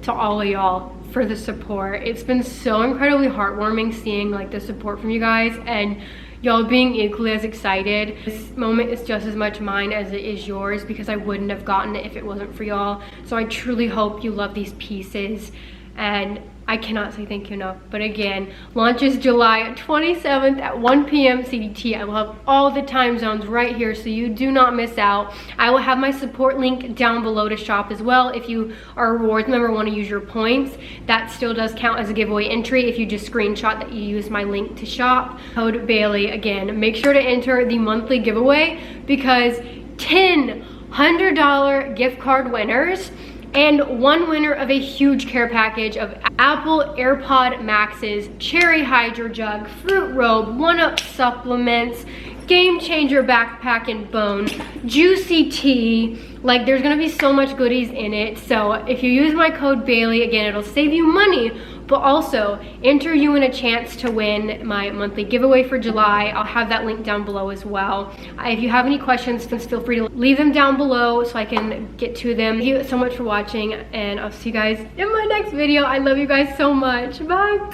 to all of y'all for the support. It's been so incredibly heartwarming seeing like the support from you guys and y'all being equally as excited. This moment is just as much mine as it is yours because I wouldn't have gotten it if it wasn't for y'all. So I truly hope you love these pieces and I cannot say thank you enough. But again, launches July 27th at 1 p.m. CDT. I will have all the time zones right here so you do not miss out. I will have my support link down below to shop as well. If you are a rewards member and want to use your points, that still does count as a giveaway entry if you just screenshot that you use my link to shop. Code Bailey, again, make sure to enter the monthly giveaway because 10 $100 gift card winners and one winner of a huge care package of Apple AirPod Maxes, Cherry Hydro Jug, Fruit Robe, 1-Up supplements, Game Changer backpack and bone, Juicy Tea. Like, there's gonna be so much goodies in it. So if you use my code Bailey, again, it'll save you money, but also enter you in a chance to win my monthly giveaway for July. I'll have that link down below as well. If you have any questions, feel free to leave them down below so I can get to them. Thank you so much for watching, and I'll see you guys in my next video. I love you guys so much. Bye.